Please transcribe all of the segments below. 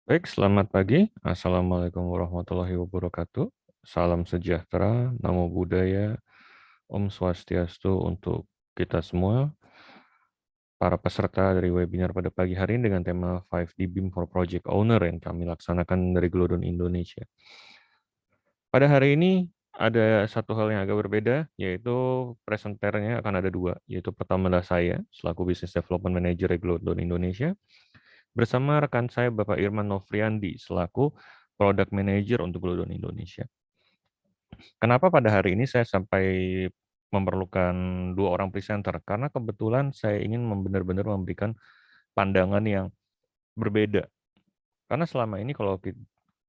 Baik, selamat pagi. Assalamualaikum warahmatullahi wabarakatuh. Salam sejahtera, namo buddhaya, Om Swastiastu untuk kita semua. Para peserta dari webinar pada pagi hari ini dengan tema 5D BIM for Project Owner yang kami laksanakan dari Glodon Indonesia. Pada hari ini ada satu hal yang agak berbeda, yaitu presenternya akan ada dua, yaitu pertama adalah saya, selaku Business Development Manager di Glodon Indonesia, bersama rekan saya Bapak Irman Novriandi selaku Product Manager untuk Glodon Indonesia. Kenapa pada hari ini saya sampai memerlukan dua orang presenter? Karena kebetulan saya ingin benar-benar memberikan pandangan yang berbeda. Karena selama ini kalau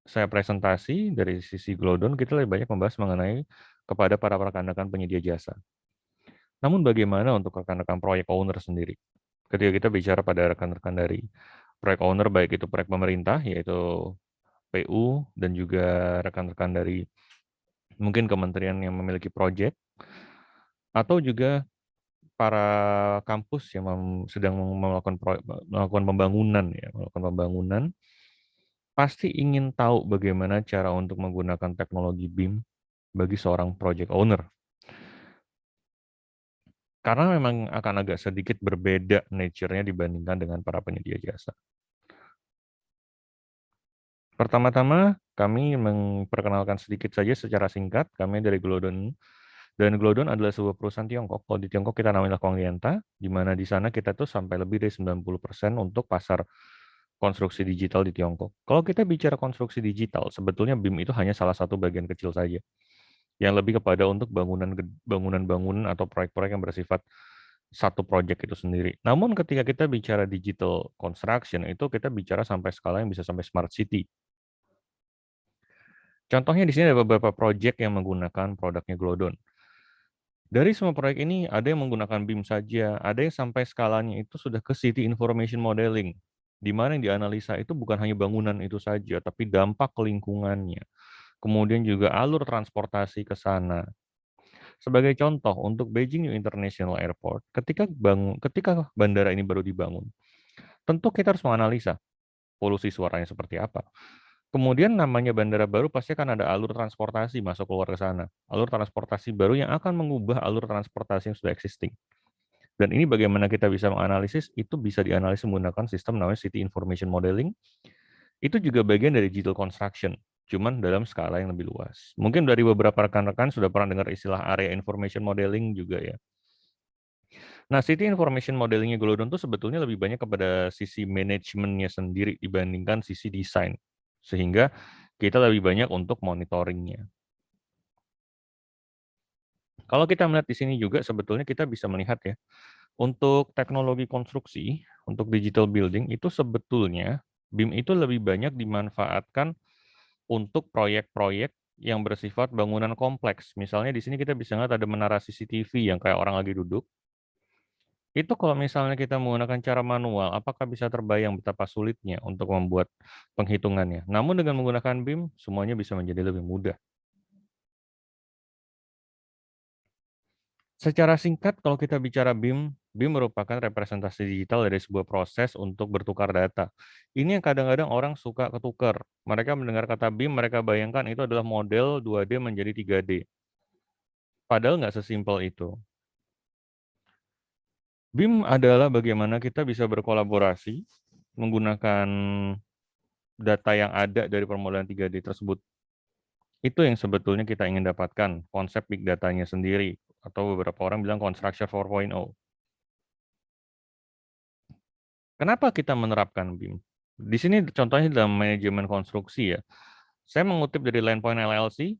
saya presentasi dari sisi Glodon, kita lebih banyak membahas mengenai kepada para rekan-rekan penyedia jasa. Namun bagaimana untuk rekan-rekan proyek owner sendiri? Ketika kita bicara pada rekan-rekan dari proyek owner, baik itu proyek pemerintah, yaitu PU, dan juga rekan-rekan dari mungkin kementerian yang memiliki proyek, atau juga para kampus yang sedang melakukan pembangunan, ya, melakukan pembangunan, pasti ingin tahu bagaimana cara untuk menggunakan teknologi BIM bagi seorang project owner. Karena memang akan agak sedikit berbeda nature-nya dibandingkan dengan para penyedia jasa. Pertama-tama, kami memperkenalkan sedikit saja secara singkat, kami dari Glodon. Dan Glodon adalah sebuah perusahaan Tiongkok. Kalau di Tiongkok kita namanya Konglienta, di mana di sana kita tuh sampai lebih dari 90% untuk pasar konstruksi digital di Tiongkok. Kalau kita bicara konstruksi digital, sebetulnya BIM itu hanya salah satu bagian kecil saja. Yang lebih kepada untuk bangunan-bangunan atau proyek-proyek yang bersifat satu proyek itu sendiri. Namun ketika kita bicara digital construction, itu kita bicara sampai skala yang bisa sampai smart city. Contohnya di sini ada beberapa proyek yang menggunakan produknya Glodon. Dari semua proyek ini, ada yang menggunakan BIM saja, ada yang sampai skalanya itu sudah ke City Information Modeling, di mana yang dianalisa itu bukan hanya bangunan itu saja, tapi dampak lingkungannya. Kemudian juga alur transportasi ke sana. Sebagai contoh, untuk Beijing New International Airport, ketika bandara ini baru dibangun, tentu kita harus menganalisa polusi suaranya seperti apa. Kemudian namanya bandara baru pasti akan ada alur transportasi masuk keluar ke sana. Alur transportasi baru yang akan mengubah alur transportasi yang sudah existing. Dan ini bagaimana kita bisa menganalisis, itu bisa dianalisis menggunakan sistem namanya City Information Modeling. Itu juga bagian dari digital construction, cuman dalam skala yang lebih luas. Mungkin dari beberapa rekan-rekan sudah pernah dengar istilah area information modeling juga ya. Nah, City Information Modeling-nya Glodon itu sebetulnya lebih banyak kepada sisi manajemennya sendiri dibandingkan sisi desain. Sehingga kita lebih banyak untuk monitoringnya. Kalau kita melihat di sini juga sebetulnya kita bisa melihat ya, untuk teknologi konstruksi, untuk digital building itu sebetulnya BIM itu lebih banyak dimanfaatkan untuk proyek-proyek yang bersifat bangunan kompleks. Misalnya di sini kita bisa lihat ada menara CCTV yang kayak orang lagi duduk. Itu kalau misalnya kita menggunakan cara manual, apakah bisa terbayang betapa sulitnya untuk membuat penghitungannya? Namun dengan menggunakan BIM, semuanya bisa menjadi lebih mudah. Secara singkat, kalau kita bicara BIM, BIM merupakan representasi digital dari sebuah proses untuk bertukar data. Ini yang kadang-kadang orang suka ketukar. Mereka mendengar kata BIM, mereka bayangkan itu adalah model 2D menjadi 3D. Padahal nggak sesimpel itu. BIM adalah bagaimana kita bisa berkolaborasi menggunakan data yang ada dari permodalan 3D tersebut. Itu yang sebetulnya kita ingin dapatkan, konsep big datanya sendiri, atau beberapa orang bilang construction 4.0. Kenapa kita menerapkan BIM? Di sini contohnya dalam manajemen konstruksi ya. Saya mengutip dari Landpoint LLC,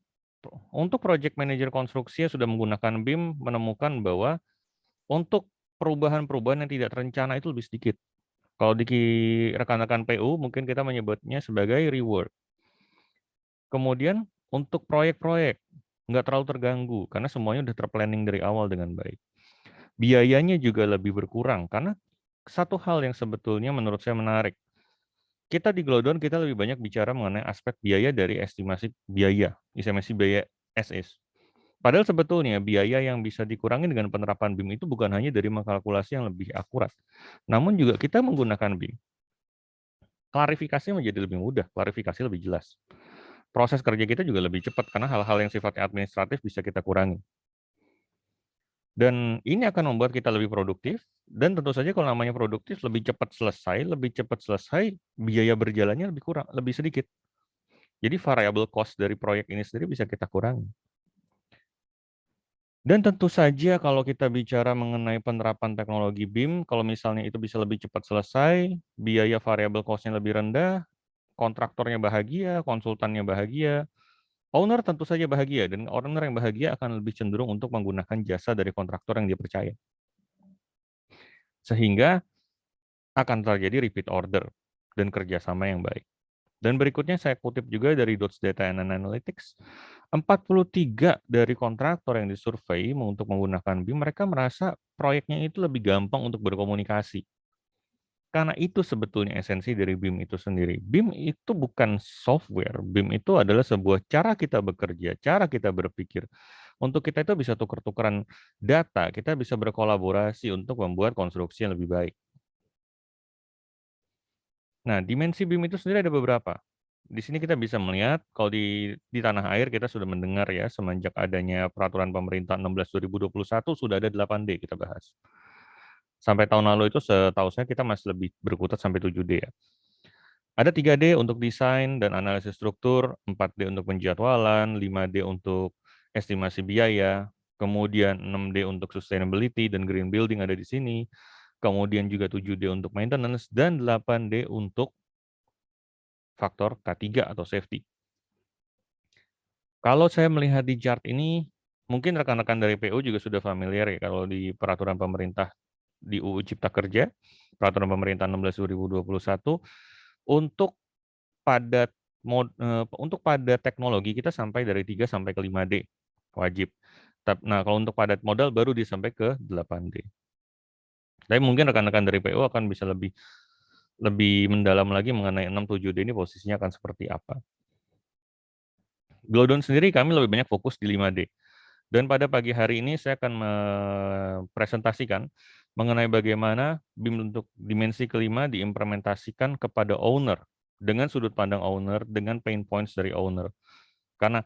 untuk project manager konstruksi yang sudah menggunakan BIM menemukan bahwa untuk perubahan-perubahan yang tidak terencana itu lebih sedikit. Kalau di rekan-rekan PU mungkin kita menyebutnya sebagai rework. Kemudian untuk proyek-proyek nggak terlalu terganggu karena semuanya udah terplanning dari awal dengan baik. Biayanya juga lebih berkurang karena satu hal yang sebetulnya menurut saya menarik. Kita di Glodon kita lebih banyak bicara mengenai aspek biaya dari estimasi biaya SS. Padahal sebetulnya biaya yang bisa dikurangi dengan penerapan BIM itu bukan hanya dari mengkalkulasi yang lebih akurat, namun juga kita menggunakan BIM. klarifikasi menjadi lebih mudah, klarifikasi lebih jelas. Proses kerja kita juga lebih cepat karena hal-hal yang sifatnya administratif bisa kita kurangi. Dan ini akan membuat kita lebih produktif, dan tentu saja kalau namanya produktif, lebih cepat selesai, biaya berjalannya lebih kurang, lebih sedikit. Jadi variable cost dari proyek ini sendiri bisa kita kurangi. Dan tentu saja kalau kita bicara mengenai penerapan teknologi BIM, kalau misalnya itu bisa lebih cepat selesai, biaya variable cost-nya lebih rendah, kontraktornya bahagia, konsultannya bahagia, owner tentu saja bahagia, dan owner yang bahagia akan lebih cenderung untuk menggunakan jasa dari kontraktor yang dia percaya. Sehingga akan terjadi repeat order dan kerjasama yang baik. Dan berikutnya saya kutip juga dari Dodge Data and Analytics, 43 dari kontraktor yang disurvei untuk menggunakan BIM, mereka merasa proyeknya itu lebih gampang untuk berkomunikasi. Karena itu sebetulnya esensi dari BIM itu sendiri. BIM itu bukan software, BIM itu adalah sebuah cara kita bekerja, cara kita berpikir. Untuk kita itu bisa tukar-tukaran data, kita bisa berkolaborasi untuk membuat konstruksi yang lebih baik. Nah, dimensi BIM itu sendiri ada beberapa. Di sini kita bisa melihat, kalau di tanah air kita sudah mendengar ya, semenjak adanya peraturan pemerintah 16/2021 sudah ada 8D kita bahas. Sampai tahun lalu itu setahu saya kita masih lebih berkutat sampai 7D ya. Ada 3D untuk desain dan analisis struktur, 4D untuk penjadwalan, 5D untuk estimasi biaya, kemudian 6D untuk sustainability dan green building ada di sini, kemudian juga 7D untuk maintenance, dan 8D untuk faktor K3 atau safety. Kalau saya melihat di chart ini, mungkin rekan-rekan dari PU juga sudah familiar ya kalau di peraturan pemerintah di UU Cipta Kerja, peraturan pemerintah 16/2021, untuk padat untuk padat teknologi kita sampai dari 3 sampai ke 5D wajib. Nah, kalau untuk padat modal baru sampai ke 8D. Tapi mungkin rekan-rekan dari PU akan bisa lebih mendalam lagi mengenai 6, 7D ini posisinya akan seperti apa. Glodon sendiri kami lebih banyak fokus di 5D. Dan pada pagi hari ini saya akan mempresentasikan mengenai bagaimana BIM untuk dimensi kelima diimplementasikan kepada owner, dengan sudut pandang owner, dengan pain points dari owner. Karena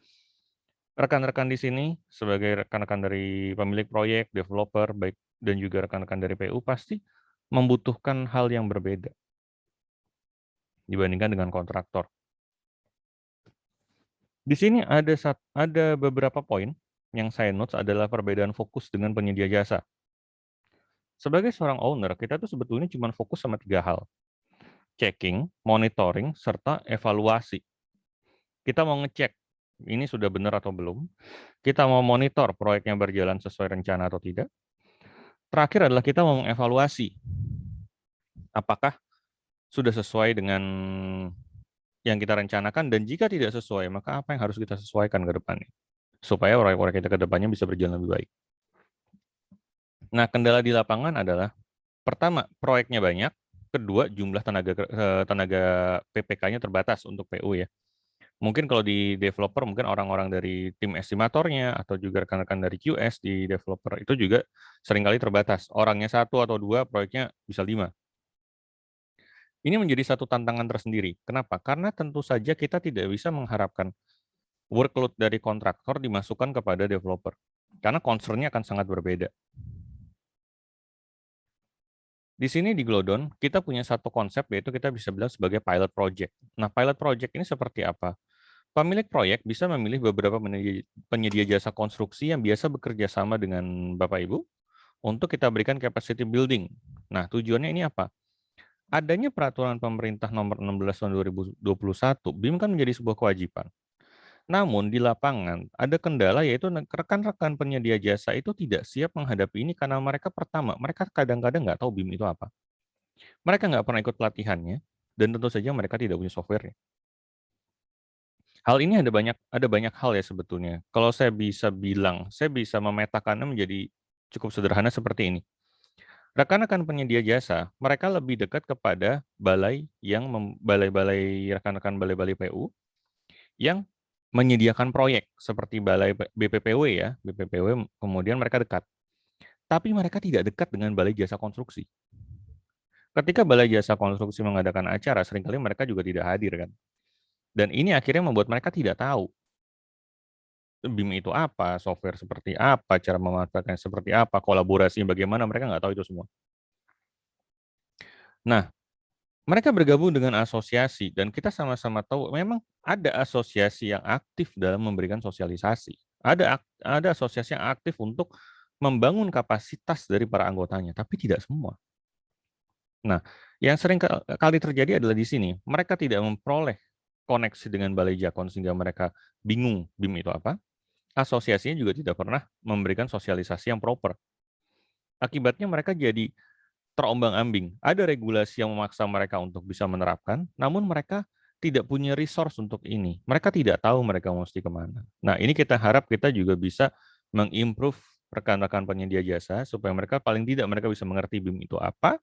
rekan-rekan di sini, sebagai rekan-rekan dari pemilik proyek, developer, baik dan juga rekan-rekan dari PU, pasti membutuhkan hal yang berbeda dibandingkan dengan kontraktor. Di sini ada beberapa poin yang saya notes adalah perbedaan fokus dengan penyedia jasa. Sebagai seorang owner, kita tuh sebetulnya cuma fokus sama 3 hal. Checking, monitoring, serta evaluasi. Kita mau ngecek ini sudah benar atau belum. Kita mau monitor proyeknya berjalan sesuai rencana atau tidak. Terakhir adalah kita mau mengevaluasi apakah sudah sesuai dengan yang kita rencanakan, dan jika tidak sesuai, maka apa yang harus kita sesuaikan ke depannya supaya proyek-proyek kita ke depannya bisa berjalan lebih baik. Nah, kendala di lapangan adalah pertama, proyeknya banyak, kedua, jumlah tenaga PPK-nya terbatas untuk PU ya. Mungkin kalau di developer, mungkin orang-orang dari tim estimatornya atau juga rekan-rekan dari QS di developer itu juga seringkali terbatas. Orangnya 1 atau 2, proyeknya bisa 5. Ini menjadi satu tantangan tersendiri. Kenapa? Karena tentu saja kita tidak bisa mengharapkan workload dari kontraktor dimasukkan kepada developer. Karena concern-nya akan sangat berbeda. Di sini di Glodon, kita punya satu konsep, yaitu kita bisa bilang sebagai pilot project. Nah, pilot project ini seperti apa? Pemilik proyek bisa memilih beberapa penyedia jasa konstruksi yang biasa bekerja sama dengan Bapak Ibu untuk kita berikan capacity building. Nah, tujuannya ini apa? Adanya peraturan pemerintah nomor 16 tahun 2021, BIM kan menjadi sebuah kewajiban. Namun di lapangan ada kendala, yaitu rekan-rekan penyedia jasa itu tidak siap menghadapi ini karena mereka kadang-kadang nggak tahu BIM itu apa. Mereka nggak pernah ikut pelatihannya, dan tentu saja mereka tidak punya software-nya. Hal ini ada banyak hal ya sebetulnya. Kalau saya bisa bilang, saya bisa memetakannya menjadi cukup sederhana seperti ini. Rekan-rekan penyedia jasa, mereka lebih dekat kepada rekan-rekan balai-balai PU yang menyediakan proyek seperti balai BPPW ya, BPPW, kemudian mereka dekat. Tapi mereka tidak dekat dengan balai jasa konstruksi. Ketika Balai Jasa Konstruksi mengadakan acara, seringkali mereka juga tidak hadir kan. Dan ini akhirnya membuat mereka tidak tahu BIM itu apa, software seperti apa, cara memanfaatkannya seperti apa, kolaborasi bagaimana, mereka nggak tahu itu semua. Nah, mereka bergabung dengan asosiasi, dan kita sama-sama tahu memang ada asosiasi yang aktif dalam memberikan sosialisasi. Ada asosiasi yang aktif untuk membangun kapasitas dari para anggotanya, tapi tidak semua. Nah, yang sering kali terjadi adalah di sini, mereka tidak memperoleh koneksi dengan Balai Jakon sehingga mereka bingung BIM itu apa. Asosiasinya juga tidak pernah memberikan sosialisasi yang proper. Akibatnya mereka jadi terombang-ambing. Ada regulasi yang memaksa mereka untuk bisa menerapkan, namun mereka tidak punya resource untuk ini. Mereka tidak tahu mereka mesti kemana. Nah, ini kita harap kita juga bisa mengimprove rekan-rekan penyedia jasa supaya mereka paling tidak mereka bisa mengerti BIM itu apa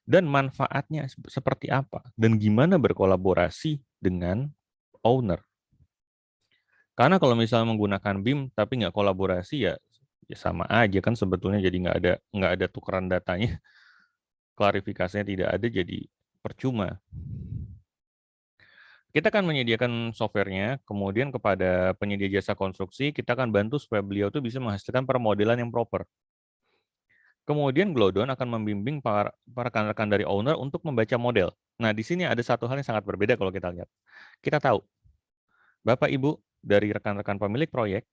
dan manfaatnya seperti apa dan gimana berkolaborasi dengan owner. Karena kalau misalnya menggunakan BIM tapi nggak kolaborasi ya sama aja kan sebetulnya jadi nggak ada tukeran datanya, klarifikasinya tidak ada jadi percuma. Kita akan menyediakan softwarenya, kemudian kepada penyedia jasa konstruksi kita akan bantu supaya beliau tuh bisa menghasilkan permodelan yang proper. Kemudian Glodon akan membimbing para rekan-rekan dari owner untuk membaca model. Nah, di sini ada satu hal yang sangat berbeda kalau kita lihat. Kita tahu, Bapak Ibu dari rekan-rekan pemilik proyek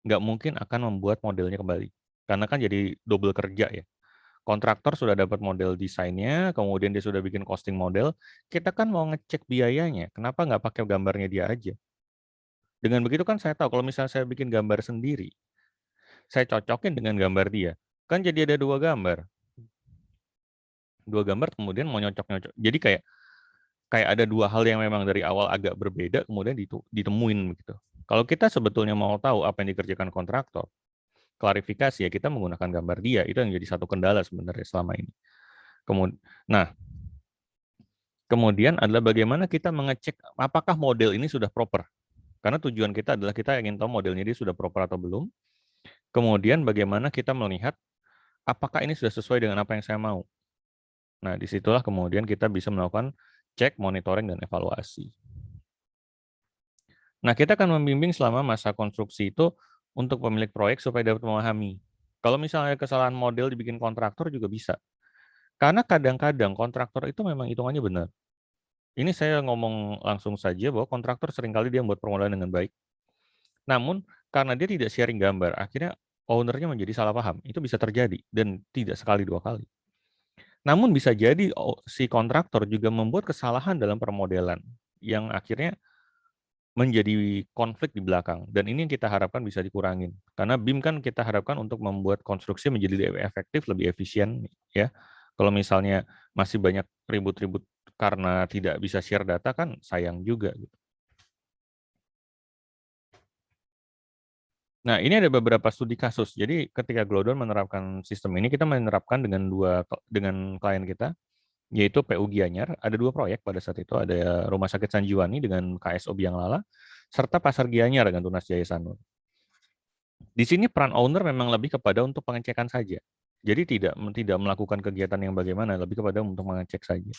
nggak mungkin akan membuat modelnya kembali. Karena kan jadi double kerja ya. Kontraktor sudah dapat model desainnya, kemudian dia sudah bikin costing model, kita kan mau ngecek biayanya, kenapa nggak pakai gambarnya dia aja? Dengan begitu kan saya tahu, kalau misalnya saya bikin gambar sendiri, saya cocokin dengan gambar dia, kan jadi ada dua gambar. Dua gambar kemudian mau nyocok-nyocok. Jadi kayak kayak ada dua hal yang memang dari awal agak berbeda, kemudian ditemuin begitu. Kalau kita sebetulnya mau tahu apa yang dikerjakan kontraktor, klarifikasi ya kita menggunakan gambar dia, itu yang jadi satu kendala sebenarnya selama ini. Kemudian adalah bagaimana kita mengecek apakah model ini sudah proper. Karena tujuan kita adalah kita ingin tahu modelnya ini sudah proper atau belum. Kemudian bagaimana kita melihat apakah ini sudah sesuai dengan apa yang saya mau. Nah, disitulah kemudian kita bisa melakukan cek, monitoring, dan evaluasi. Nah, kita akan membimbing selama masa konstruksi itu untuk pemilik proyek supaya dapat memahami. Kalau misalnya kesalahan model dibikin kontraktor juga bisa. Karena kadang-kadang kontraktor itu memang hitungannya benar. Ini saya ngomong langsung saja bahwa kontraktor seringkali dia membuat permodalan dengan baik. Namun, karena dia tidak sharing gambar, akhirnya owner-nya menjadi salah paham. Itu bisa terjadi, dan tidak sekali dua kali. Namun bisa jadi si kontraktor juga membuat kesalahan dalam permodelan, yang akhirnya menjadi konflik di belakang. Dan ini yang kita harapkan bisa dikurangin. Karena BIM kan kita harapkan untuk membuat konstruksi menjadi lebih efektif, lebih efisien. Ya, kalau misalnya masih banyak ribut-ribut karena tidak bisa share data kan sayang juga. Nah, ini ada beberapa studi kasus. Jadi ketika Glodon menerapkan sistem ini, kita menerapkan dengan klien kita, yaitu PU Gianyar. Ada dua proyek pada saat itu, ada Rumah Sakit Sanjiwani dengan KSO Biang Lala, serta Pasar Gianyar dengan Tunas Jaya Sanur. Di sini peran owner memang lebih kepada untuk pengecekan saja. Jadi tidak melakukan kegiatan yang bagaimana, lebih kepada untuk mengecek saja.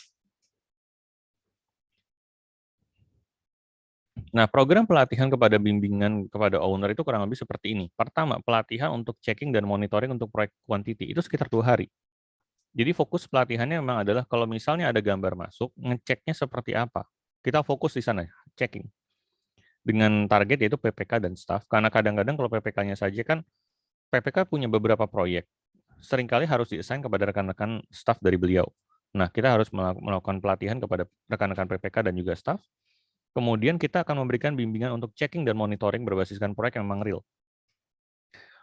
Nah, program pelatihan kepada bimbingan kepada owner itu kurang lebih seperti ini. Pertama, pelatihan untuk checking dan monitoring untuk proyek quantity itu sekitar 2 hari. Jadi fokus pelatihannya memang adalah kalau misalnya ada gambar masuk, ngeceknya seperti apa. Kita fokus di sana, checking. Dengan target yaitu PPK dan staff. Karena kadang-kadang kalau PPK-nya saja kan, PPK punya beberapa proyek. Seringkali harus diassign kepada rekan-rekan staff dari beliau. Nah, kita harus melakukan pelatihan kepada rekan-rekan PPK dan juga staff. Kemudian kita akan memberikan bimbingan untuk checking dan monitoring berbasiskan proyek yang memang real.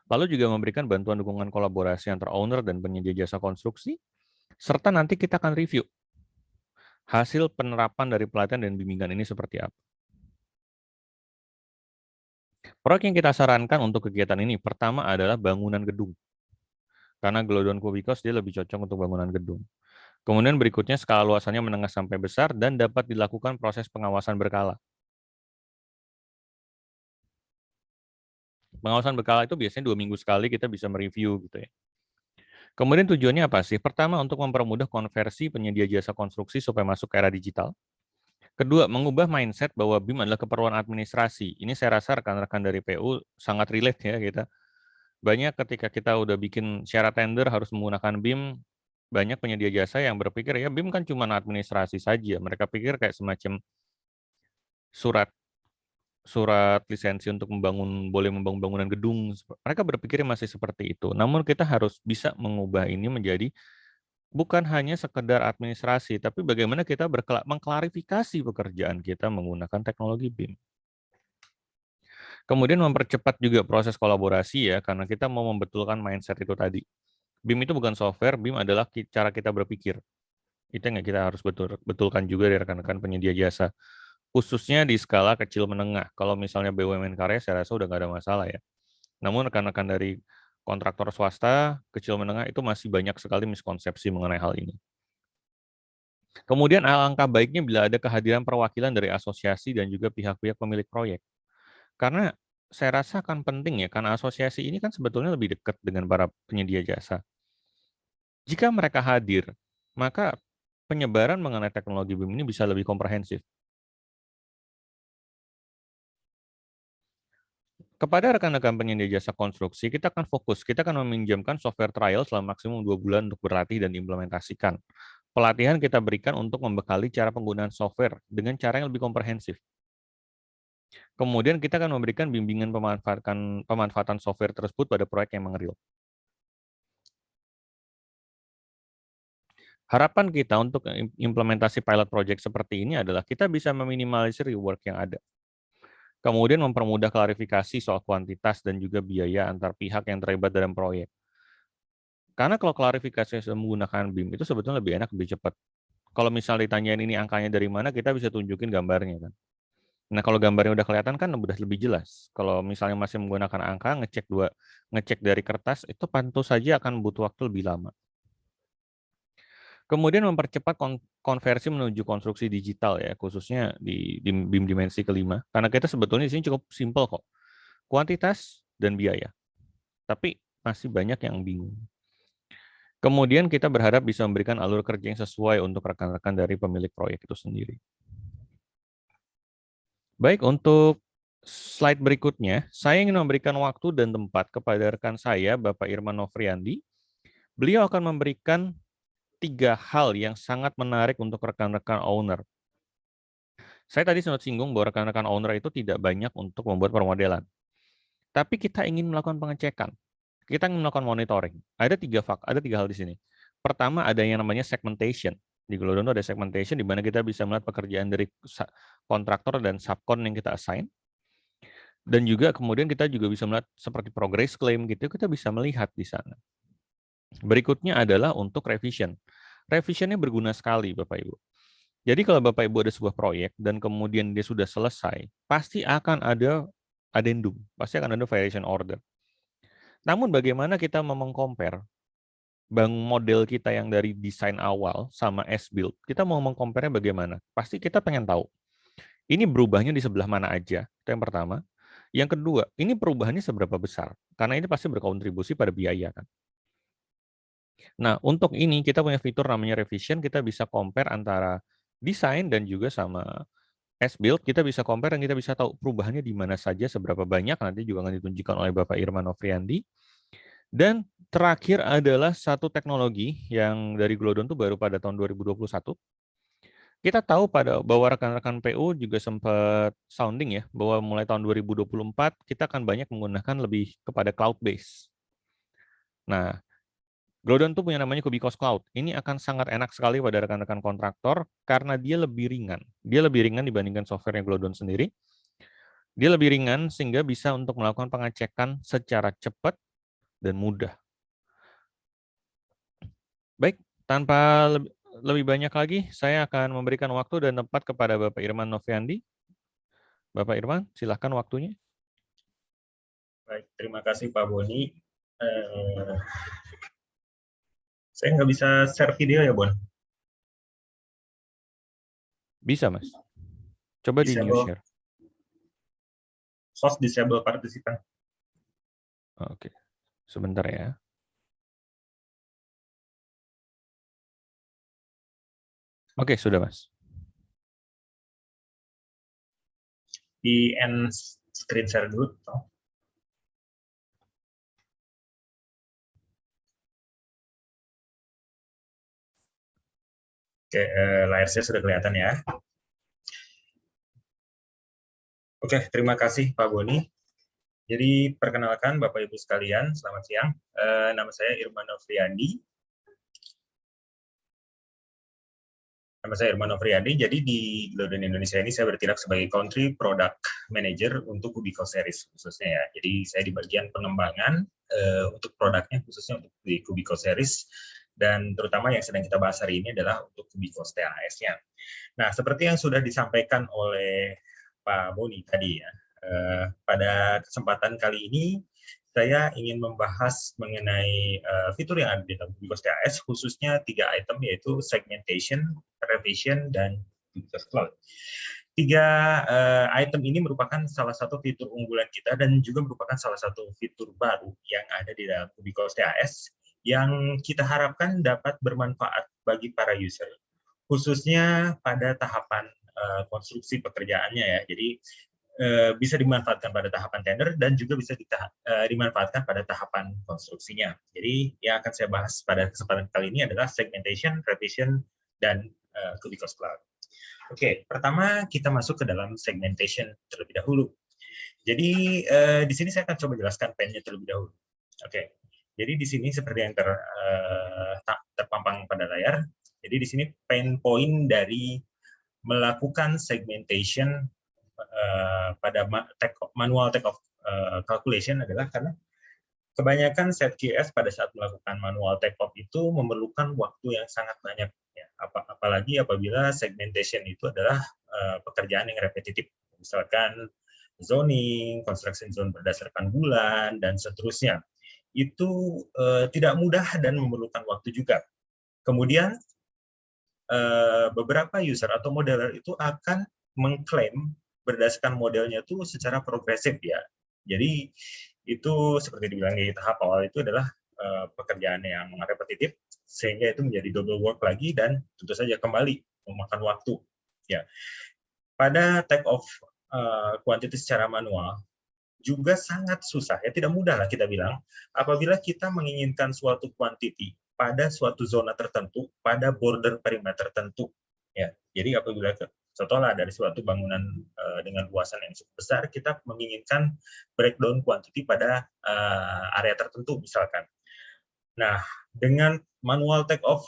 Lalu juga memberikan bantuan dukungan kolaborasi antara owner dan penyedia jasa konstruksi, serta nanti kita akan review hasil penerapan dari pelatihan dan bimbingan ini seperti apa. Proyek yang kita sarankan untuk kegiatan ini, pertama adalah bangunan gedung. Karena Glodon Kubikos dia lebih cocok untuk bangunan gedung. Kemudian berikutnya skala luasannya menengah sampai besar dan dapat dilakukan proses pengawasan berkala. Pengawasan berkala itu biasanya 2 minggu sekali kita bisa mereview gitu ya. Kemudian tujuannya apa sih? Pertama, untuk mempermudah konversi penyedia jasa konstruksi supaya masuk ke era digital. Kedua, mengubah mindset bahwa BIM adalah keperluan administrasi. Ini saya rasa rekan-rekan dari PU sangat relate ya kita. Banyak ketika kita udah bikin syarat tender harus menggunakan BIM, banyak penyedia jasa yang berpikir ya BIM kan cuma administrasi saja. Mereka pikir kayak semacam surat surat lisensi untuk boleh membangun bangunan gedung. Mereka berpikir masih seperti itu. Namun kita harus bisa mengubah ini menjadi bukan hanya sekedar administrasi, tapi bagaimana kita mengklarifikasi pekerjaan kita menggunakan teknologi BIM. Kemudian mempercepat juga proses kolaborasi ya, karena kita mau membetulkan mindset itu tadi. BIM itu bukan software, BIM adalah cara kita berpikir. Itu yang kita harus betulkan juga dari rekan-rekan penyedia jasa. Khususnya di skala kecil menengah. Kalau misalnya BUMN karya, saya rasa udah nggak ada masalah ya. Namun rekan-rekan dari kontraktor swasta, kecil menengah itu masih banyak sekali miskonsepsi mengenai hal ini. Kemudian alangkah baiknya bila ada kehadiran perwakilan dari asosiasi dan juga pihak-pihak pemilik proyek. Karena saya rasa akan penting ya, karena asosiasi ini kan sebetulnya lebih dekat dengan para penyedia jasa. Jika mereka hadir, maka penyebaran mengenai teknologi BIM ini bisa lebih komprehensif. Kepada rekan-rekan penyedia jasa konstruksi, kita akan fokus, kita akan meminjamkan software trial selama maksimum 2 bulan untuk berlatih dan implementasikan. Pelatihan kita berikan untuk membekali cara penggunaan software dengan cara yang lebih komprehensif. Kemudian kita akan memberikan bimbingan pemanfaatan software tersebut pada proyek yang mengeril. Harapan kita untuk implementasi pilot project seperti ini adalah kita bisa meminimalisir rework yang ada. Kemudian mempermudah klarifikasi soal kuantitas dan juga biaya antar pihak yang terlibat dalam proyek. Karena kalau klarifikasi menggunakan BIM itu sebetulnya lebih enak, lebih cepat. Kalau misalnya ditanyain ini angkanya dari mana, kita bisa tunjukin gambarnya kan. Nah, kalau gambarnya udah kelihatan kan udah lebih jelas. Kalau misalnya masih menggunakan angka, ngecek dari kertas, itu tentu saja akan butuh waktu lebih lama. Kemudian mempercepat konversi menuju konstruksi digital ya, khususnya di BIM dimensi kelima. Karena kita sebetulnya di sini cukup simpel kok. Kuantitas dan biaya. Tapi masih banyak yang bingung. Kemudian kita berharap bisa memberikan alur kerja yang sesuai untuk rekan-rekan dari pemilik proyek itu sendiri. Baik, untuk slide berikutnya, saya ingin memberikan waktu dan tempat kepada rekan saya, Bapak Irman Nofriandi. Beliau akan memberikan 3 hal yang sangat menarik untuk rekan-rekan owner. Saya tadi sempat singgung bahwa rekan-rekan owner itu tidak banyak untuk membuat permodelan. Tapi kita ingin melakukan pengecekan. Kita ingin melakukan monitoring. Ada tiga hal di sini. Pertama, ada yang namanya segmentation. Di Glodon itu ada segmentation di mana kita bisa melihat pekerjaan dari kontraktor dan subkon yang kita assign. Dan juga kemudian kita juga bisa melihat seperti progress claim gitu, kita bisa melihat di sana. Berikutnya adalah untuk revision. Revisionnya berguna sekali, Bapak Ibu. Jadi kalau Bapak Ibu ada sebuah proyek dan kemudian dia sudah selesai, pasti akan ada addendum, pasti akan ada variation order. Namun bagaimana kita mau mengcompare model kita yang dari desain awal sama as-build, kita mau mengcompare-nya bagaimana? Pasti kita pengen tahu, ini berubahnya di sebelah mana aja, itu yang pertama. Yang kedua, ini perubahannya seberapa besar? Karena ini pasti berkontribusi pada biaya kan. Nah, untuk ini kita punya fitur namanya revision, kita bisa compare antara desain dan juga sama as-build, kita bisa compare dan kita bisa tahu perubahannya di mana saja, seberapa banyak, nanti juga akan ditunjukkan oleh Bapak Irman Nofriandi. Dan terakhir adalah satu teknologi yang dari Glodon itu baru pada tahun 2021. Kita tahu bahwa rekan-rekan PU juga sempat sounding ya, bahwa mulai tahun 2024 kita akan banyak menggunakan lebih kepada cloud base. Nah, Glodon tuh punya namanya Kubikos Cloud. Ini akan sangat enak sekali pada rekan-rekan kontraktor karena dia lebih ringan. Dia lebih ringan dibandingkan softwarenya Glodon sendiri. Dia lebih ringan sehingga bisa untuk melakukan pengecekan secara cepat dan mudah. Baik, tanpa lebih banyak lagi, saya akan memberikan waktu dan tempat kepada Bapak Irman Noviandi. Bapak Irman, silahkan waktunya. Baik, terima kasih Pak Boni. Saya nggak bisa share video ya, Bon? Bisa, Mas. Coba di new share. Source disable participant. Oke, sebentar ya. Oke, sudah Mas. Di end screen share dulu. Oke, layar saya sudah kelihatan ya. Oke, terima kasih Pak Boni. Jadi perkenalkan Bapak Ibu sekalian, selamat siang. Nama saya Irman Nofriandi. Jadi di Glodon Indonesia ini saya bertindak sebagai Country Product Manager untuk Kubico Series khususnya ya. Jadi saya di bagian pengembangan untuk produknya khususnya untuk di Kubico Series, dan terutama yang sedang kita bahas hari ini adalah untuk Kubico TAS-nya. Nah, seperti yang sudah disampaikan oleh Pak Boni tadi ya, pada kesempatan kali ini saya ingin membahas mengenai fitur yang ada di dalam Kubico TAS, khususnya 3 item, yaitu segmentation, revision, dan Kubico Cloud. 3 item ini merupakan salah satu fitur unggulan kita dan juga merupakan salah satu fitur baru yang ada di dalam Kubico TAS yang kita harapkan dapat bermanfaat bagi para user, khususnya pada tahapan konstruksi pekerjaannya ya. Jadi bisa dimanfaatkan pada tahapan tender dan juga bisa dimanfaatkan pada tahapan konstruksinya. Jadi yang akan saya bahas pada kesempatan kali ini adalah segmentation, revision, dan Kubico Cloud. Oke, pertama kita masuk ke dalam segmentation terlebih dahulu. Jadi di sini saya akan coba jelaskan PEN-nya terlebih dahulu. Oke, jadi di sini seperti yang terpampang pada layar. Jadi di sini pain point dari melakukan segmentation pada manual take-off calculation adalah karena kebanyakan set QS pada saat melakukan manual take-off itu memerlukan waktu yang sangat banyak. Ya, apalagi apabila segmentation itu adalah pekerjaan yang repetitif, misalkan zoning, construction zone berdasarkan bulan, dan seterusnya. Itu tidak mudah dan memerlukan waktu juga. Kemudian beberapa user atau modeler itu akan mengklaim berdasarkan modelnya itu secara progresif ya. Jadi itu seperti dibilang di tahap awal itu adalah pekerjaan yang repetitif, sehingga itu menjadi double work lagi dan tentu saja kembali memakan waktu. Ya, pada take off quantity secara manual juga sangat susah ya, tidak mudah lah kita bilang apabila kita menginginkan suatu quantity pada suatu zona tertentu pada border perimeter tertentu ya. Jadi apabila contohnya dari suatu bangunan dengan luasan yang cukup besar, kita menginginkan breakdown quantity pada area tertentu misalkan. Nah, dengan manual take off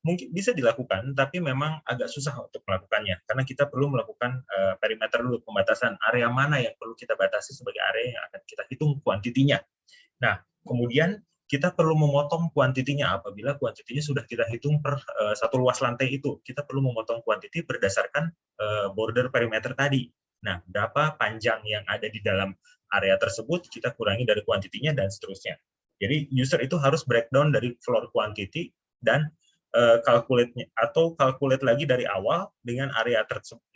mungkin bisa dilakukan, tapi memang agak susah untuk melakukannya karena kita perlu melakukan perimeter dulu, pembatasan area mana yang perlu kita batasi sebagai area yang akan kita hitung kuantitinya. Nah, kemudian kita perlu memotong kuantitinya apabila kuantitinya sudah kita hitung per satu luas lantai itu. Kita perlu memotong kuantiti berdasarkan border perimeter tadi. Nah, berapa panjang yang ada di dalam area tersebut, kita kurangi dari kuantitinya dan seterusnya. Jadi user itu harus breakdown dari floor quantity dan calculate lagi dari awal dengan area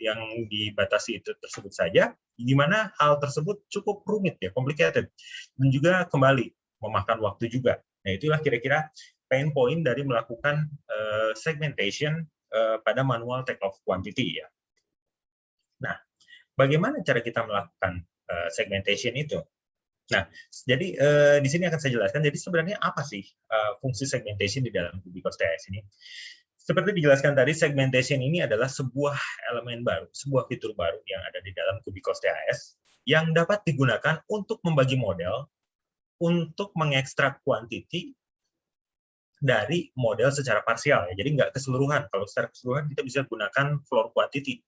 yang dibatasi itu tersebut saja, di mana hal tersebut cukup rumit ya, complicated, dan juga kembali memakan waktu juga. Nah, itulah kira-kira pain point dari melakukan segmentation pada manual take off quantity ya. Nah, bagaimana cara kita melakukan segmentation itu? Nah, jadi di sini akan saya jelaskan. Jadi sebenarnya apa sih fungsi segmentation di dalam Kubico TAS ini? Seperti dijelaskan tadi, segmentation ini adalah sebuah elemen baru, sebuah fitur baru yang ada di dalam Kubico TAS yang dapat digunakan untuk membagi model, untuk mengekstrak quantity dari model secara parsial. Ya. Jadi nggak keseluruhan. Kalau secara keseluruhan kita bisa gunakan floor quantity.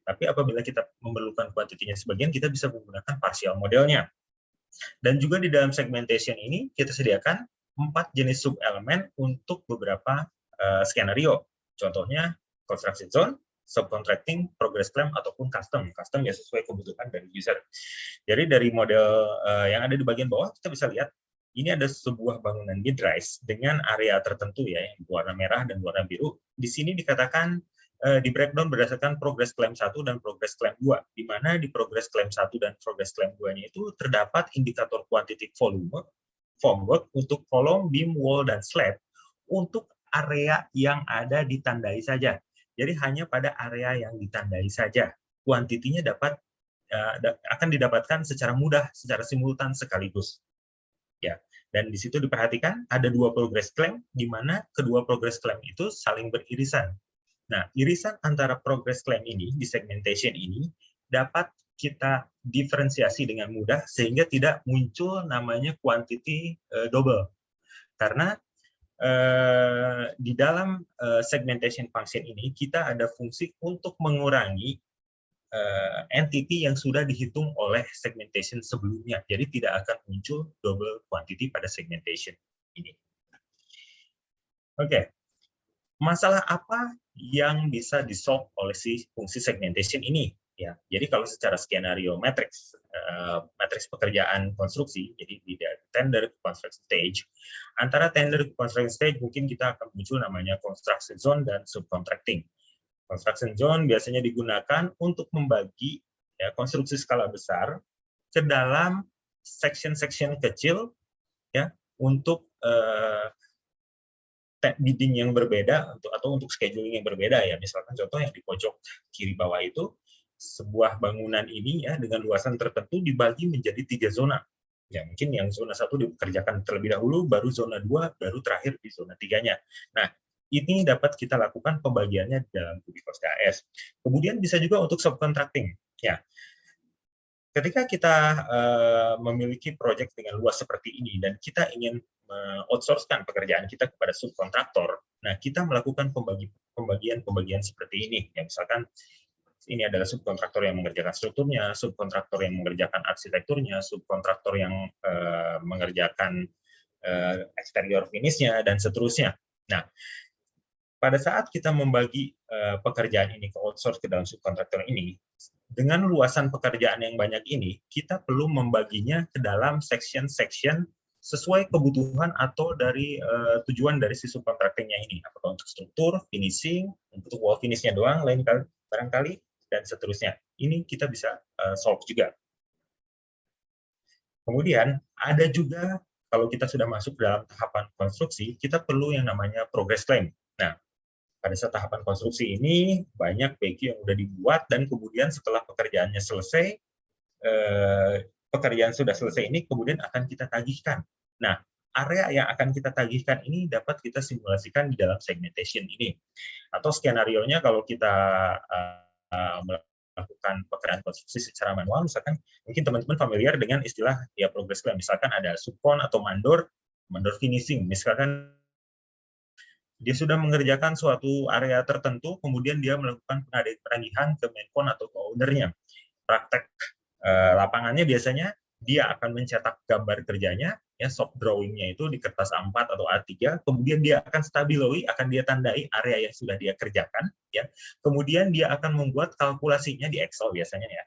Tapi apabila kita memerlukan kuantitinya sebagian, kita bisa menggunakan parsial modelnya. Dan juga di dalam segmentation ini kita sediakan 4 jenis sub-elemen untuk beberapa skenario. Contohnya construction zone, subcontracting, progress claim, ataupun custom. Custom ya sesuai kebutuhan dari user. Jadi dari model yang ada di bagian bawah kita bisa lihat ini ada sebuah bangunan mid-rise dengan area tertentu ya, yang warna merah dan warna biru. Di sini dikatakan di breakdown berdasarkan progress claim 1 dan progress claim 2, di mana di progress claim 1 dan progress claim 2-nya itu terdapat indikator quantitative volume, formwork untuk kolom, beam, wall, dan slab untuk area yang ada ditandai saja. Jadi hanya pada area yang ditandai saja. Kuantitinya akan didapatkan secara mudah, secara simultan sekaligus. Ya, dan di situ diperhatikan ada 2 progress claim, di mana kedua progress claim itu saling beririsan. Nah, irisan antara progress claim ini di segmentation ini dapat kita diferensiasi dengan mudah sehingga tidak muncul namanya quantity double. Karena di dalam segmentation function ini kita ada fungsi untuk mengurangi entity yang sudah dihitung oleh segmentation sebelumnya. Jadi tidak akan muncul double quantity pada segmentation ini. Oke. Masalah apa yang bisa di-solve oleh si fungsi segmentation ini? Ya, jadi kalau secara skenario matrix, matriks pekerjaan konstruksi, jadi di tender construction stage, antara tender construction stage mungkin kita akan muncul namanya construction zone dan subcontracting. Construction zone biasanya digunakan untuk membagi ya, konstruksi skala besar ke dalam section-section kecil ya untuk bidding yang berbeda atau untuk scheduling yang berbeda ya. Misalkan contoh yang di pojok kiri bawah itu sebuah bangunan ini ya dengan luasan tertentu dibagi menjadi 3 zona. Ya, mungkin yang zona 1 dikerjakan terlebih dahulu, baru zona 2, baru terakhir di zona 3-nya. Nah, ini dapat kita lakukan pembagiannya dalam Kubikos TAS. Kemudian bisa juga untuk subcontracting. Ya, ketika kita memiliki proyek dengan luas seperti ini dan kita ingin outsource-kan pekerjaan kita kepada subkontraktor, nah kita melakukan pembagian seperti ini. Ya, misalkan ini adalah subkontraktor yang mengerjakan strukturnya, subkontraktor yang mengerjakan arsitekturnya, subkontraktor yang mengerjakan eksterior finish-nya, dan seterusnya. Nah, pada saat kita membagi pekerjaan ini ke outsource ke dalam subkontraktor ini, dengan luasan pekerjaan yang banyak ini, kita perlu membaginya ke dalam section-section sesuai kebutuhan atau dari tujuan dari si subkontraktornya ini. Apakah untuk struktur, finishing, untuk wall finish-nya doang, lain kali barangkali, dan seterusnya. Ini kita bisa solve juga. Kemudian, ada juga, kalau kita sudah masuk dalam tahapan konstruksi, kita perlu yang namanya progress claim. Nah, pada saat tahapan konstruksi ini, banyak PQ yang sudah dibuat, dan kemudian setelah pekerjaannya selesai, pekerjaan sudah selesai ini, kemudian akan kita tagihkan. Nah, area yang akan kita tagihkan ini dapat kita simulasikan di dalam segmentation ini. Atau skenario-nya kalau kita melakukan pekerjaan konstruksi secara manual, misalkan mungkin teman-teman familiar dengan istilah ya progress claim, misalkan ada subkon atau mandor finishing, misalkan dia sudah mengerjakan suatu area tertentu, kemudian dia melakukan penagihan ke main atau ke owner-nya. Praktek lapangannya biasanya dia akan mencetak gambar kerjanya, ya shop drawing-nya itu di kertas A4 atau A3, kemudian dia akan stabiloi, akan dia tandai area yang sudah dia kerjakan, ya. Kemudian dia akan membuat kalkulasinya di Excel biasanya ya,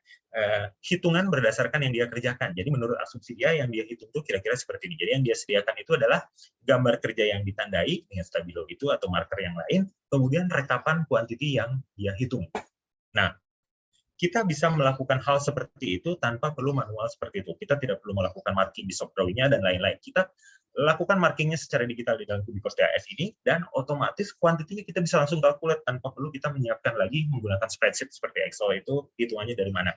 hitungan berdasarkan yang dia kerjakan. Jadi menurut asumsi dia yang dia hitung itu kira-kira seperti ini. Jadi yang dia sediakan itu adalah gambar kerja yang ditandai dengan stabilo itu atau marker yang lain, kemudian rekapan kuantiti yang dia hitung. Nah, kita bisa melakukan hal seperti itu tanpa perlu manual seperti itu. Kita tidak perlu melakukan marking di shop drawing-nya dan lain-lain. Kita lakukan markingnya secara digital di dalam Kubikos TAS ini, dan otomatis kuantitinya kita bisa langsung kalkulate tanpa perlu kita menyiapkan lagi menggunakan spreadsheet seperti Excel itu hitungannya dari mana.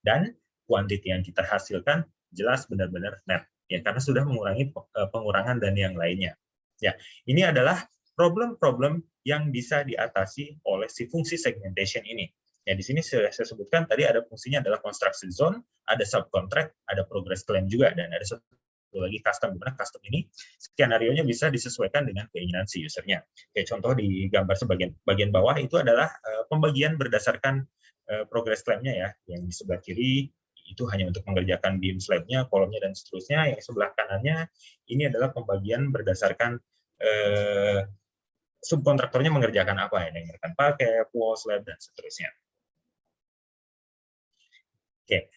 Dan kuantiti yang kita hasilkan jelas benar-benar net, ya, karena sudah mengurangi pengurangan dan yang lainnya. Ya, ini adalah problem-problem yang bisa diatasi oleh si fungsi segmentation ini. Ya, di sini saya sebutkan tadi ada fungsinya adalah construction zone, ada subcontract, ada progress claim juga, dan ada satu lagi custom, di mana custom ini skenario-nya bisa disesuaikan dengan keinginan si usernya. Kayak contoh di gambar bagian bawah itu adalah pembagian berdasarkan progress claim-nya ya, yang di sebelah kiri itu hanya untuk mengerjakan beam slab-nya, kolomnya, dan seterusnya. Yang sebelah kanannya ini adalah pembagian berdasarkan subkontraktornya mengerjakan apa ya, mengerjakan pakai, wall, slab, dan seterusnya. Oke,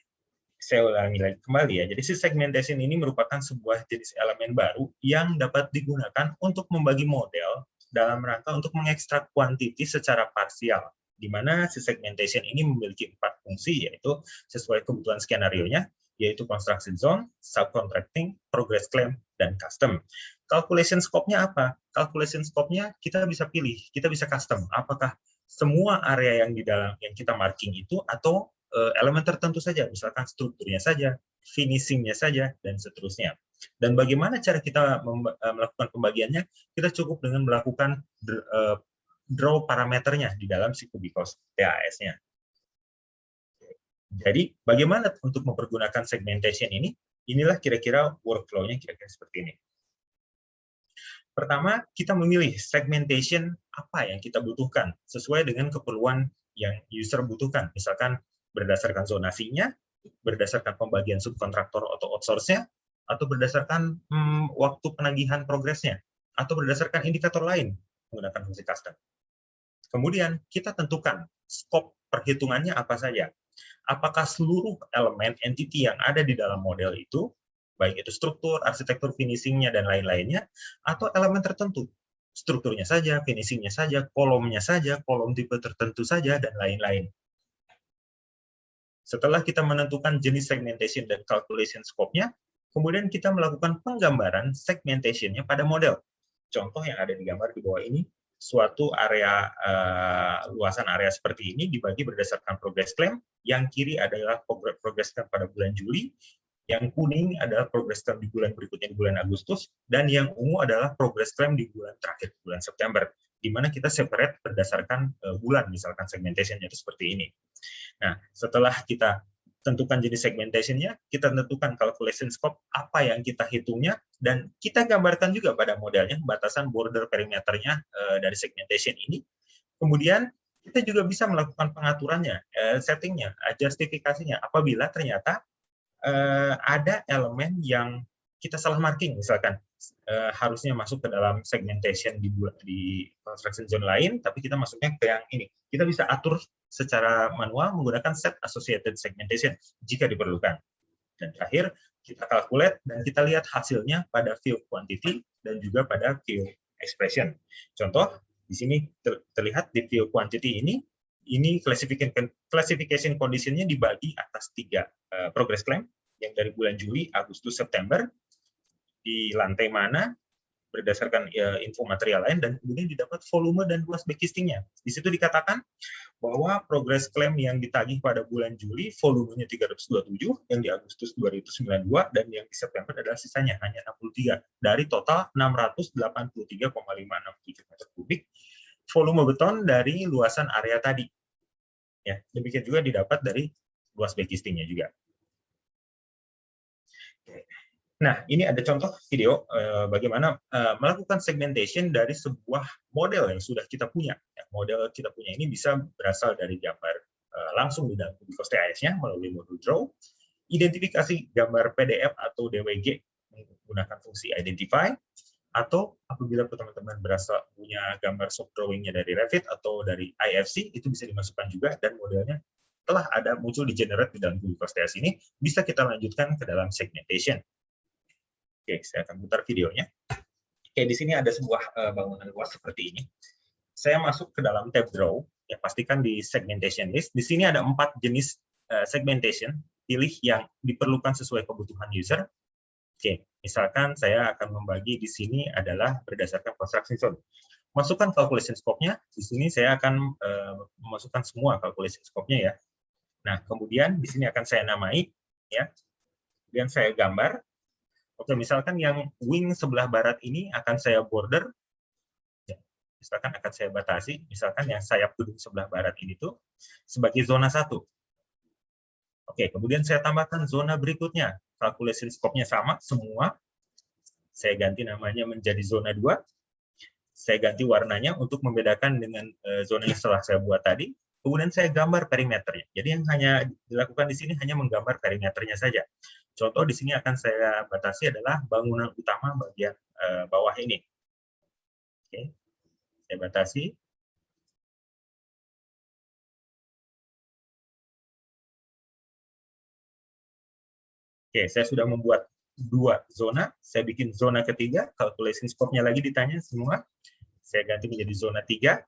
saya ulangi lagi kembali ya. Jadi si segmentation ini merupakan sebuah jenis elemen baru yang dapat digunakan untuk membagi model dalam rangka untuk mengekstrak kuantiti secara parsial, di mana si segmentation ini memiliki 4 fungsi, yaitu sesuai kebutuhan skenario-nya, yaitu construction zone, subcontracting, progress claim, dan custom. Calculation scope-nya apa? Calculation scope-nya kita bisa pilih, kita bisa custom. Apakah semua area yang di dalam yang kita marking itu, atau elemen tertentu saja, misalkan strukturnya saja, finishingnya saja, dan seterusnya. Dan bagaimana cara kita melakukan pembagiannya? Kita cukup dengan melakukan draw parameternya di dalam si Kubikos TAS-nya. Jadi bagaimana untuk mempergunakan segmentation ini? Inilah kira-kira workflow-nya kira-kira seperti ini. Pertama, kita memilih segmentation apa yang kita butuhkan sesuai dengan keperluan yang user butuhkan. Misalkan berdasarkan zonasinya, berdasarkan pembagian subkontraktor atau outsource-nya, atau berdasarkan waktu penagihan progresnya, atau berdasarkan indikator lain menggunakan fungsi custom. Kemudian kita tentukan skop perhitungannya apa saja. Apakah seluruh elemen entity yang ada di dalam model itu, baik itu struktur, arsitektur, finishing-nya, dan lain-lainnya, atau elemen tertentu. Strukturnya saja, finishing-nya saja, kolomnya saja, kolom tipe tertentu saja, dan lain-lain. Setelah kita menentukan jenis segmentation dan calculation scope-nya, kemudian kita melakukan penggambaran segmentation-nya pada model. Contoh yang ada di gambar di bawah ini, suatu area luasan area seperti ini dibagi berdasarkan progress claim. Yang kiri adalah progress claim pada bulan Juli, yang kuning adalah progress claim di bulan berikutnya di bulan Agustus, dan yang ungu adalah progress claim di bulan terakhir, bulan September, di mana kita separate berdasarkan bulan, misalkan segmentation-nya itu seperti ini. Nah, setelah kita tentukan jenis segmentation-nya, kita tentukan calculation scope, apa yang kita hitungnya, dan kita gambarkan juga pada modelnya batasan border perimeternya dari segmentation ini. Kemudian kita juga bisa melakukan pengaturannya, settingnya, justifikasinya, apabila ternyata ada elemen yang kita salah marking, misalkan harusnya masuk ke dalam segmentation di construction zone lain, tapi kita masuknya ke yang ini. Kita bisa atur secara manual menggunakan set associated segmentation jika diperlukan. Dan terakhir, kita calculate dan kita lihat hasilnya pada view quantity dan juga pada view expression. Contoh, di sini terlihat di view quantity ini classification condition-nya dibagi atas 3 progress claim yang dari bulan Juli, Agustus, September, di lantai mana, berdasarkan info material lain, dan kemudian didapat volume dan luas backcasting-nya. Di situ dikatakan bahwa progress claim yang ditagih pada bulan Juli, volumenya 327, yang di Agustus 292, dan yang di September adalah sisanya, hanya 63, dari total 683,567 meter kubik, volume beton dari luasan area tadi. Ya, demikian juga didapat dari luas backcasting-nya juga. Nah, ini ada contoh video bagaimana melakukan segmentation dari sebuah model yang sudah kita punya. Ya, model kita punya ini bisa berasal dari gambar langsung di dalam Kubikos TAS-nya melalui modul draw, identifikasi gambar PDF atau DWG menggunakan fungsi identify, atau apabila teman-teman berasal punya gambar soft drawing-nya dari Revit atau dari IFC, itu bisa dimasukkan juga, dan modelnya telah ada muncul di generate di dalam Kubikos TAS ini, bisa kita lanjutkan ke dalam segmentation. Oke, saya akan putar videonya. Oke, di sini ada sebuah bangunan luas seperti ini. Saya masuk ke dalam tab draw, ya pastikan di segmentation list. Di sini ada 4 jenis segmentation, pilih yang diperlukan sesuai kebutuhan user. Oke, misalkan saya akan membagi di sini adalah berdasarkan construction zone. Masukkan calculation scope-nya. Di sini saya akan memasukkan semua calculation scope-nya ya. Nah, kemudian di sini akan saya namai, ya. Kemudian saya gambar. Oke, misalkan yang wing sebelah barat ini akan saya border, ya, misalkan akan saya batasi, misalkan yang sayap gedung sebelah barat ini tuh sebagai zona 1. Oke, kemudian saya tambahkan zona berikutnya, calculation scope-nya sama, semua. Saya ganti namanya menjadi zona 2. Saya ganti warnanya untuk membedakan dengan zona yang setelah saya buat tadi. Kemudian saya gambar perimeternya. Jadi yang hanya dilakukan di sini hanya menggambar perimeternya saja. Contoh di sini akan saya batasi adalah bangunan utama bagian bawah ini. Oke, saya batasi. Oke, saya sudah membuat 2 zona. Saya bikin zona ketiga, calculation scope-nya lagi ditanya semua. Saya ganti menjadi zona 3.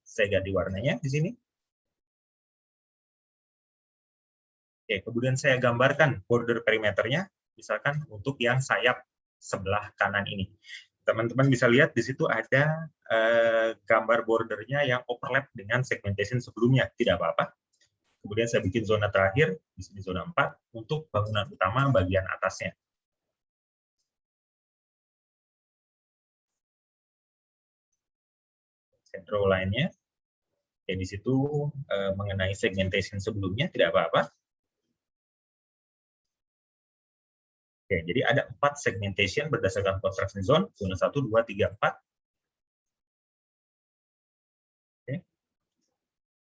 Saya ganti warnanya di sini. Oke, kemudian saya gambarkan border perimeternya, misalkan untuk yang sayap sebelah kanan ini. Teman-teman bisa lihat di situ ada gambar bordernya yang overlap dengan segmentation sebelumnya, tidak apa-apa. Kemudian saya bikin zona terakhir, di sini zona 4, untuk bangunan utama bagian atasnya. Central line-nya, ya di situ mengenai segmentation sebelumnya, tidak apa-apa. Oke, jadi ada 4 segmentation berdasarkan construction zone, zona 1, 2, 3, 4. Oke.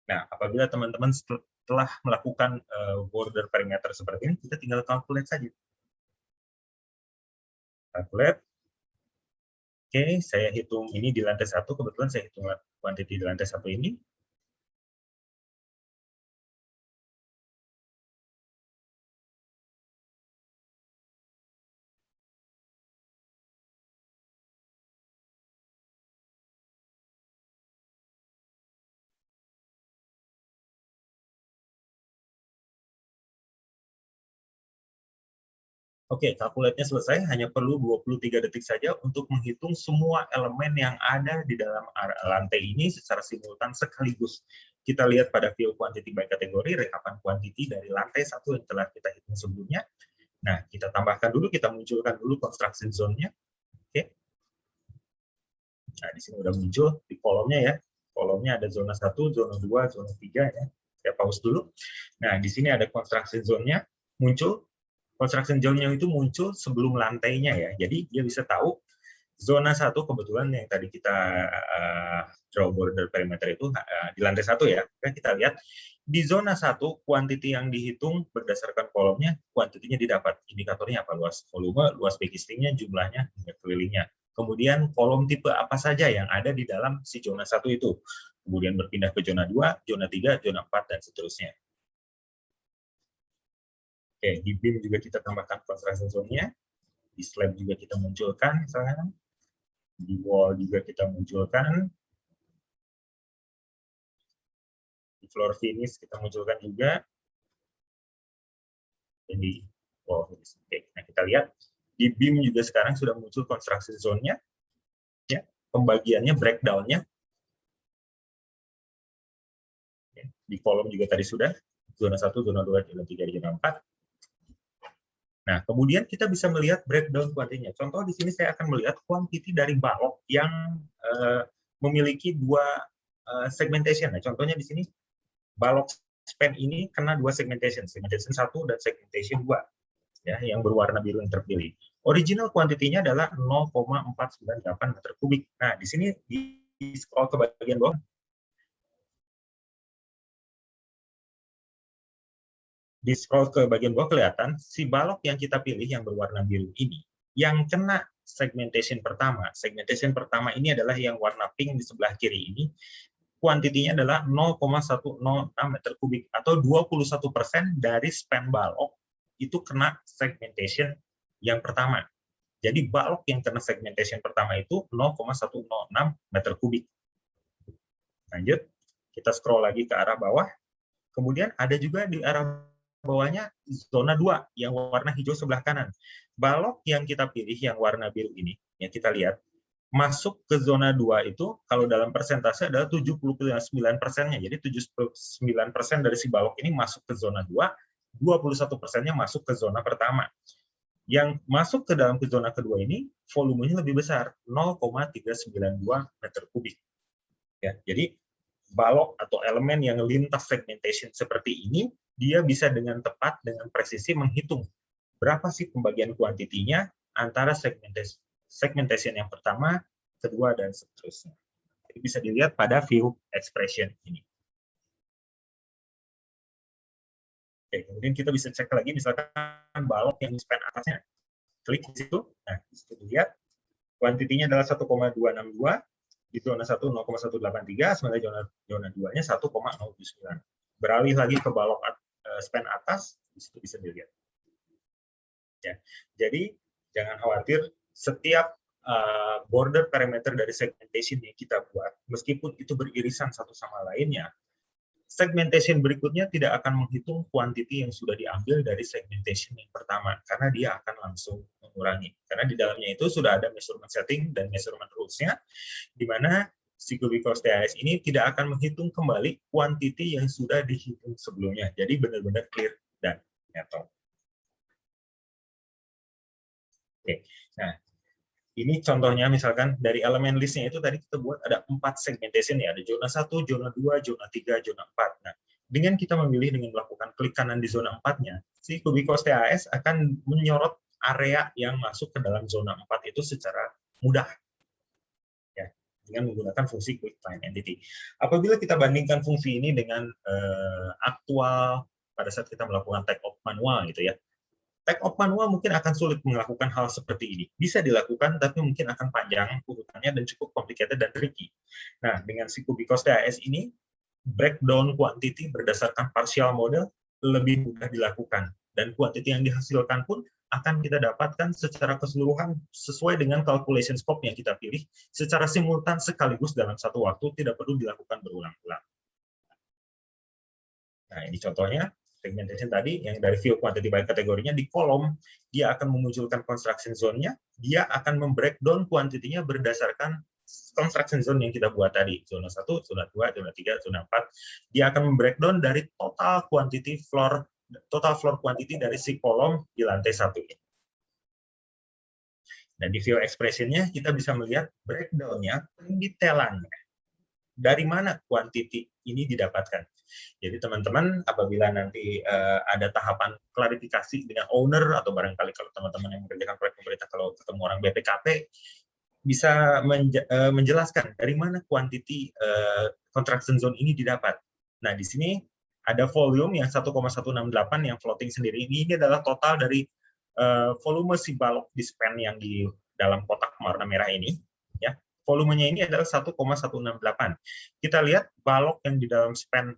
Nah, apabila teman-teman setelah melakukan border perimeter seperti ini, kita tinggal calculate saja. Calculate. Oke, saya hitung ini di lantai 1, kebetulan saya hitung quantity di lantai 1 ini. Oke, kalkulatnya selesai, hanya perlu 23 detik saja untuk menghitung semua elemen yang ada di dalam lantai ini secara simultan sekaligus. Kita lihat pada view quantity by kategori, rekapan quantity dari lantai 1 yang telah kita hitung sebelumnya. Nah, kita tambahkan dulu, kita munculkan dulu construction zone-nya. Oke. Nah, di sini udah muncul di kolomnya ya. Kolomnya ada zona 1, zona 2, zona 3 ya. Saya pause dulu. Nah, di sini ada construction zone-nya muncul. Construction zone-nya itu muncul sebelum lantainya ya. Jadi dia bisa tahu zona 1 kebetulan yang tadi kita draw border perimeter itu di lantai 1 ya. Kita lihat di zona 1 quantity yang dihitung berdasarkan kolomnya, kuantitinya didapat. Indikatornya apa? Luas volume, luas backlistingnya, jumlahnya, hingga kelilingnya. Kemudian kolom tipe apa saja yang ada di dalam si zona 1 itu. Kemudian berpindah ke zona 2, zona 3, zona 4, dan seterusnya. Oke, di BIM juga kita tambahkan construction zone-nya, di slab juga kita munculkan misalnya, di wall juga kita munculkan, di floor finish kita munculkan juga, jadi wall finish. Oke, nah kita lihat di BIM juga sekarang sudah muncul construction zone-nya, ya, pembagiannya, breakdown-nya. Di kolom juga tadi sudah, zona 1, zona 2, zona 3, zona 4. Nah, kemudian kita bisa melihat breakdown kuantitinya. Contoh di sini saya akan melihat kuantiti dari balok yang memiliki 2 segmentation. Nah, contohnya di sini balok span ini kena 2 segmentation, segmentation 1 dan segmentation 2, ya, yang berwarna biru yang terpilih. Original kuantitinya adalah 0,498 meter kubik. Nah, di sini di scroll ke bagian bawah, di scroll ke bagian bawah kelihatan si balok yang kita pilih yang berwarna biru ini yang kena segmentation pertama. Segmentation pertama ini adalah yang warna pink di sebelah kiri ini. Kuantitinya adalah 0,106 meter kubik atau 21% dari span balok itu kena segmentation yang pertama. Jadi balok yang kena segmentation pertama itu 0,106 meter kubik. Lanjut, kita scroll lagi ke arah bawah. Kemudian ada juga di arah bawahnya zona 2 yang warna hijau sebelah kanan. Balok yang kita pilih yang warna biru ini, yang kita lihat, masuk ke zona 2 itu kalau dalam persentase adalah 79%-nya. Jadi 79% dari si balok ini masuk ke zona 2, 21%-nya masuk ke zona pertama. Yang masuk ke dalam zona kedua ini volumenya lebih besar, 0,392 meter kubik. Ya, jadi balok atau elemen yang lintas segmentation seperti ini, dia bisa dengan tepat, dengan presisi menghitung berapa sih pembagian kuantitinya antara segmentation yang pertama, kedua, dan seterusnya. Jadi bisa dilihat pada view expression ini. Oke, kemudian kita bisa cek lagi, misalkan balok yang span atasnya. Klik di situ, nah di situ dilihat, kuantitinya adalah 1,262, di zona 1 0,183, sementara zona 2-nya 1,079. Beralih lagi ke balok span atas, di situ bisa dilihat. Ya. Jadi jangan khawatir, setiap border parameter dari segmentation yang kita buat, meskipun itu beririsan satu sama lainnya, Segmentation berikutnya tidak akan menghitung kuantiti yang sudah diambil dari segmentation yang pertama, karena dia akan langsung mengurangi. Karena di dalamnya itu sudah ada measurement setting dan measurement rules-nya, di mana si Kubicos TAS ini tidak akan menghitung kembali kuantiti yang sudah dihitung sebelumnya. Jadi benar-benar clear dan netto. Oke, nah ini contohnya misalkan dari elemen listnya itu tadi kita buat ada 4 segmentation ya, ada zona 1, zona 2, zona 3, zona 4. Nah, dengan kita memilih dengan melakukan klik kanan di zona 4-nya, si Kubicos TAS akan menyorot area yang masuk ke dalam zona 4 itu secara mudah. Ya, dengan menggunakan fungsi quick find entity. Apabila kita bandingkan fungsi ini dengan aktual pada saat kita melakukan take off manual gitu ya, take off manual mungkin akan sulit melakukan hal seperti ini. Bisa dilakukan, tapi mungkin akan panjang urutannya dan cukup complicated dan tricky. Nah, dengan si Kubicos TAS ini, breakdown quantity berdasarkan partial model lebih mudah dilakukan. Dan quantity yang dihasilkan pun akan kita dapatkan secara keseluruhan sesuai dengan calculation scope yang kita pilih, secara simultan sekaligus dalam satu waktu, tidak perlu dilakukan berulang-ulang. Nah, ini contohnya. Segmentation tadi yang dari view quantity by kategorinya di kolom dia akan memunculkan construction zone-nya, dia akan membreakdown quantity-nya berdasarkan construction zone yang kita buat tadi, zona 1, zona 2, zona 3, zona 4. Dia akan membreakdown dari total quantity floor quantity dari si kolom di lantai 1 ini. Dan di view expression-nya kita bisa melihat breakdown-nya, pendetailannya. Dari mana quantity ini didapatkan? Jadi teman-teman apabila nanti ada tahapan klarifikasi dengan owner atau barangkali kalau teman-teman yang mengerjakan proyek pemerintah kalau ketemu orang BPKP bisa menjelaskan dari mana quantity construction zone ini didapat. Nah, di sini ada volume yang 1,168 yang floating sendiri. Ini adalah total dari volume si balok dispen yang di dalam kotak warna merah ini, ya. Volumenya ini adalah 1,168. Kita lihat balok yang di dalam span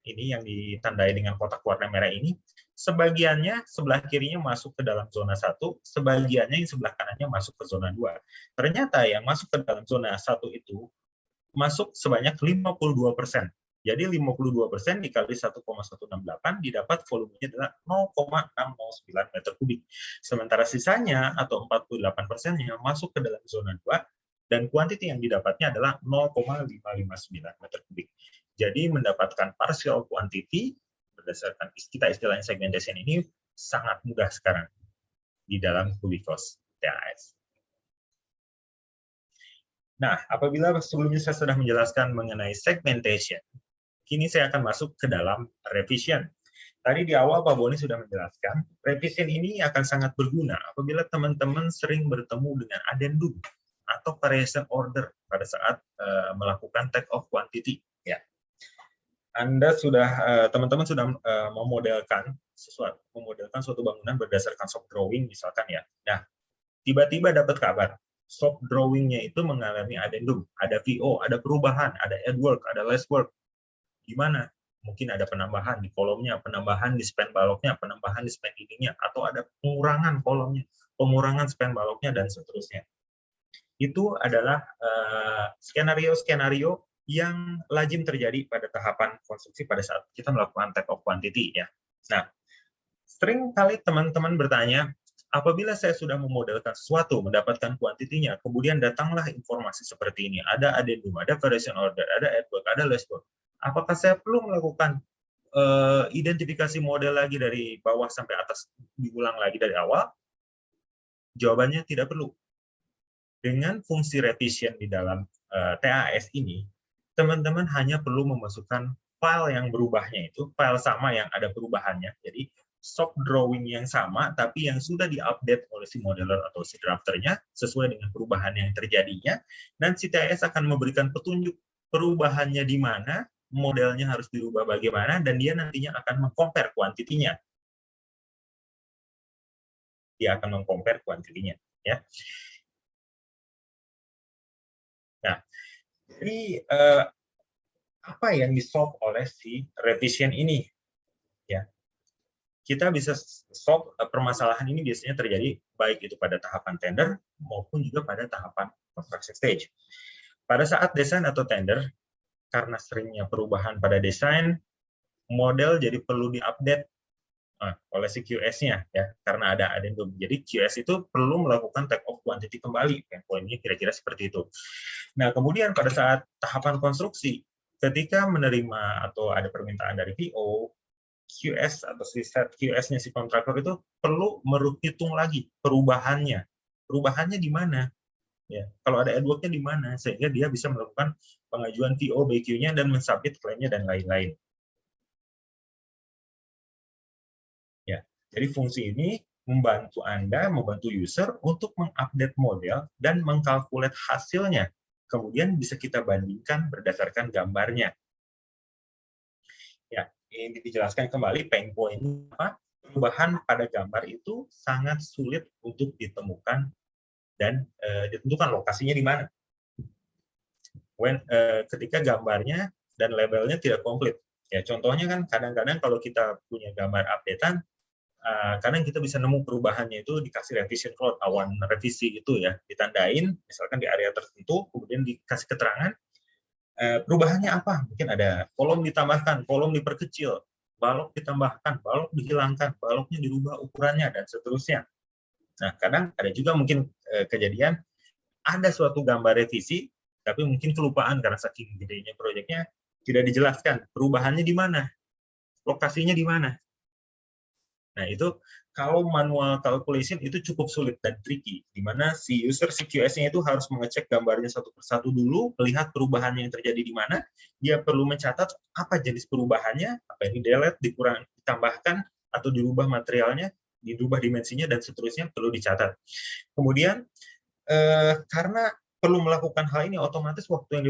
ini yang ditandai dengan kotak warna merah ini, sebagiannya sebelah kirinya masuk ke dalam zona 1, sebagiannya yang sebelah kanannya masuk ke zona 2. Ternyata yang masuk ke dalam zona 1 itu masuk sebanyak 52%. Jadi 52% dikali 1,168 didapat volumenya adalah 0,609 meter kubik. Sementara sisanya atau 48%-nya masuk ke dalam zona 2 dan kuantiti yang didapatnya adalah 0,559 meter kubik. Jadi mendapatkan partial quantity berdasarkan istilahnya segmentation ini sangat mudah sekarang di dalam Kubicos TAS. Nah, apabila sebelumnya saya sudah menjelaskan mengenai segmentation, kini saya akan masuk ke dalam revision. Tadi di awal Pak Boni sudah menjelaskan, revision ini akan sangat berguna apabila teman-teman sering bertemu dengan addendum atau variation order pada saat melakukan take off quantity. Ya. Anda sudah teman-teman sudah memodelkan suatu bangunan berdasarkan shop drawing misalkan ya. Nah, tiba-tiba dapat kabar shop drawing-nya itu mengalami addendum, ada VO, ada perubahan, ada add work, ada less work. Gimana? Mungkin ada penambahan di kolomnya, penambahan di span baloknya, penambahan di span dindingnya, atau ada pengurangan kolomnya, pengurangan span baloknya dan seterusnya. Itu adalah skenario-skenario yang lazim terjadi pada tahapan konstruksi pada saat kita melakukan take off quantity ya. Nah, sering kali teman-teman bertanya, apabila saya sudah memodelkan sesuatu, mendapatkan kuantitinya, kemudian datanglah informasi seperti ini, ada addendum, ada variation order, ada add work, ada less work. Apakah saya perlu melakukan identifikasi model lagi dari bawah sampai atas, diulang lagi dari awal? Jawabannya tidak perlu. Dengan fungsi revision di dalam TAS ini, teman-teman hanya perlu memasukkan file yang berubahnya itu, file sama yang ada perubahannya. Jadi, shop drawing yang sama, tapi yang sudah diupdate oleh si modeler atau si drafternya, sesuai dengan perubahan yang terjadinya, dan si TAS akan memberikan petunjuk perubahannya di mana, modelnya harus dirubah bagaimana, dan dia nantinya akan meng-compare kuantitinya. Dia akan meng-compare kuantitinya. Ya. Nah, jadi apa yang di-solve oleh si revision ini? Ya, kita bisa solve permasalahan ini biasanya terjadi baik itu pada tahapan tender maupun juga pada tahapan construction stage. Pada saat desain atau tender, karena seringnya perubahan pada desain, model jadi perlu diupdate oleh si QS-nya ya, karena ada addendum. Jadi QS itu perlu melakukan take off quantity kembali. Poinnya kira-kira seperti itu. Nah, kemudian pada saat tahapan konstruksi, ketika menerima atau ada permintaan dari PO, QS atau si set QS-nya si kontraktor itu perlu menghitung lagi perubahannya. Perubahannya di mana? Ya, kalau ada adwork-nya di mana, sehingga dia bisa melakukan pengajuan PO BQ-nya dan mensubmit klaimnya dan lain-lain. Ya, jadi fungsi ini membantu Anda, membantu user untuk mengupdate model dan mengkalkulat hasilnya. Kemudian bisa kita bandingkan berdasarkan gambarnya. Ya, ini dijelaskan kembali pain point apa? Perubahan pada gambar itu sangat sulit untuk ditemukan dan ditentukan lokasinya di mana. Ketika gambarnya dan labelnya tidak komplit. Ya, contohnya kan kadang-kadang kalau kita punya gambar updatean, kadang kita bisa nemu perubahannya itu dikasih revision code, awan revisi itu ya, ditandain, misalkan di area tertentu, kemudian dikasih keterangan, perubahannya apa? Mungkin ada kolom ditambahkan, kolom diperkecil, balok ditambahkan, balok dihilangkan, baloknya dirubah ukurannya, dan seterusnya. Nah, kadang ada juga mungkin kejadian, ada suatu gambar revisi, tapi mungkin kelupaan karena saking gedenya proyeknya, tidak dijelaskan perubahannya di mana, lokasinya di mana. Nah, itu kalau manual calculation itu cukup sulit dan tricky, di mana si user, si QS-nya itu harus mengecek gambarnya satu persatu dulu, melihat perubahannya yang terjadi di mana, dia perlu mencatat apa jenis perubahannya, apa yang di-delete, dikurang, ditambahkan, atau dirubah materialnya, dirubah dimensinya, dan seterusnya perlu dicatat. Kemudian, karena perlu melakukan hal ini, otomatis waktu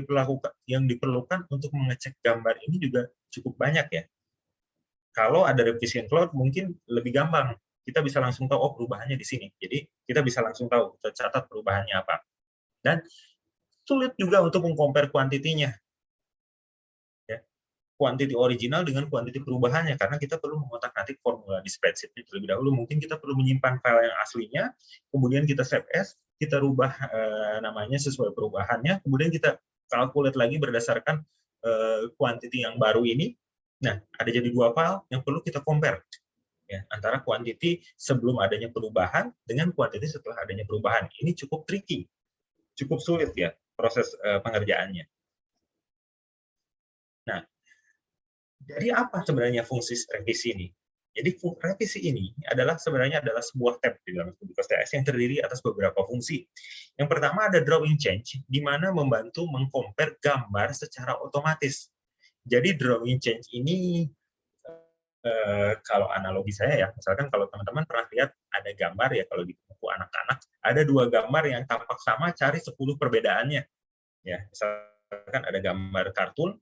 yang diperlukan untuk mengecek gambar ini juga cukup banyak ya. Kalau ada revision cloud mungkin lebih gampang. Kita bisa langsung tahu, oh perubahannya di sini. Jadi kita bisa langsung tahu, kita catat perubahannya apa. Dan sulit juga untuk mengcompare kuantitinya. Ya. Kuantiti original dengan kuantiti perubahannya, karena kita perlu mengotak-atik formula di spreadsheet terlebih dahulu. Mungkin kita perlu menyimpan file yang aslinya, kemudian kita save as, kita rubah namanya sesuai perubahannya, kemudian kita calculate lagi berdasarkan kuantiti yang baru ini. Nah, ada jadi dua file yang perlu kita compare ya, antara kuantiti sebelum adanya perubahan dengan kuantiti setelah adanya perubahan. Ini cukup tricky, cukup sulit ya proses pengerjaannya. Nah, jadi apa sebenarnya fungsi revisi ini? Jadi revisi ini sebenarnya adalah sebuah tab di dalam Kubico TS yang terdiri atas beberapa fungsi. Yang pertama ada drawing change, di mana membantu mengcompare gambar secara otomatis. Jadi drawing change ini kalau analogi saya ya, misalkan kalau teman-teman pernah lihat ada gambar ya, kalau di buku anak-anak ada dua gambar yang tampak sama, cari 10 perbedaannya. Ya, misalkan ada gambar kartun,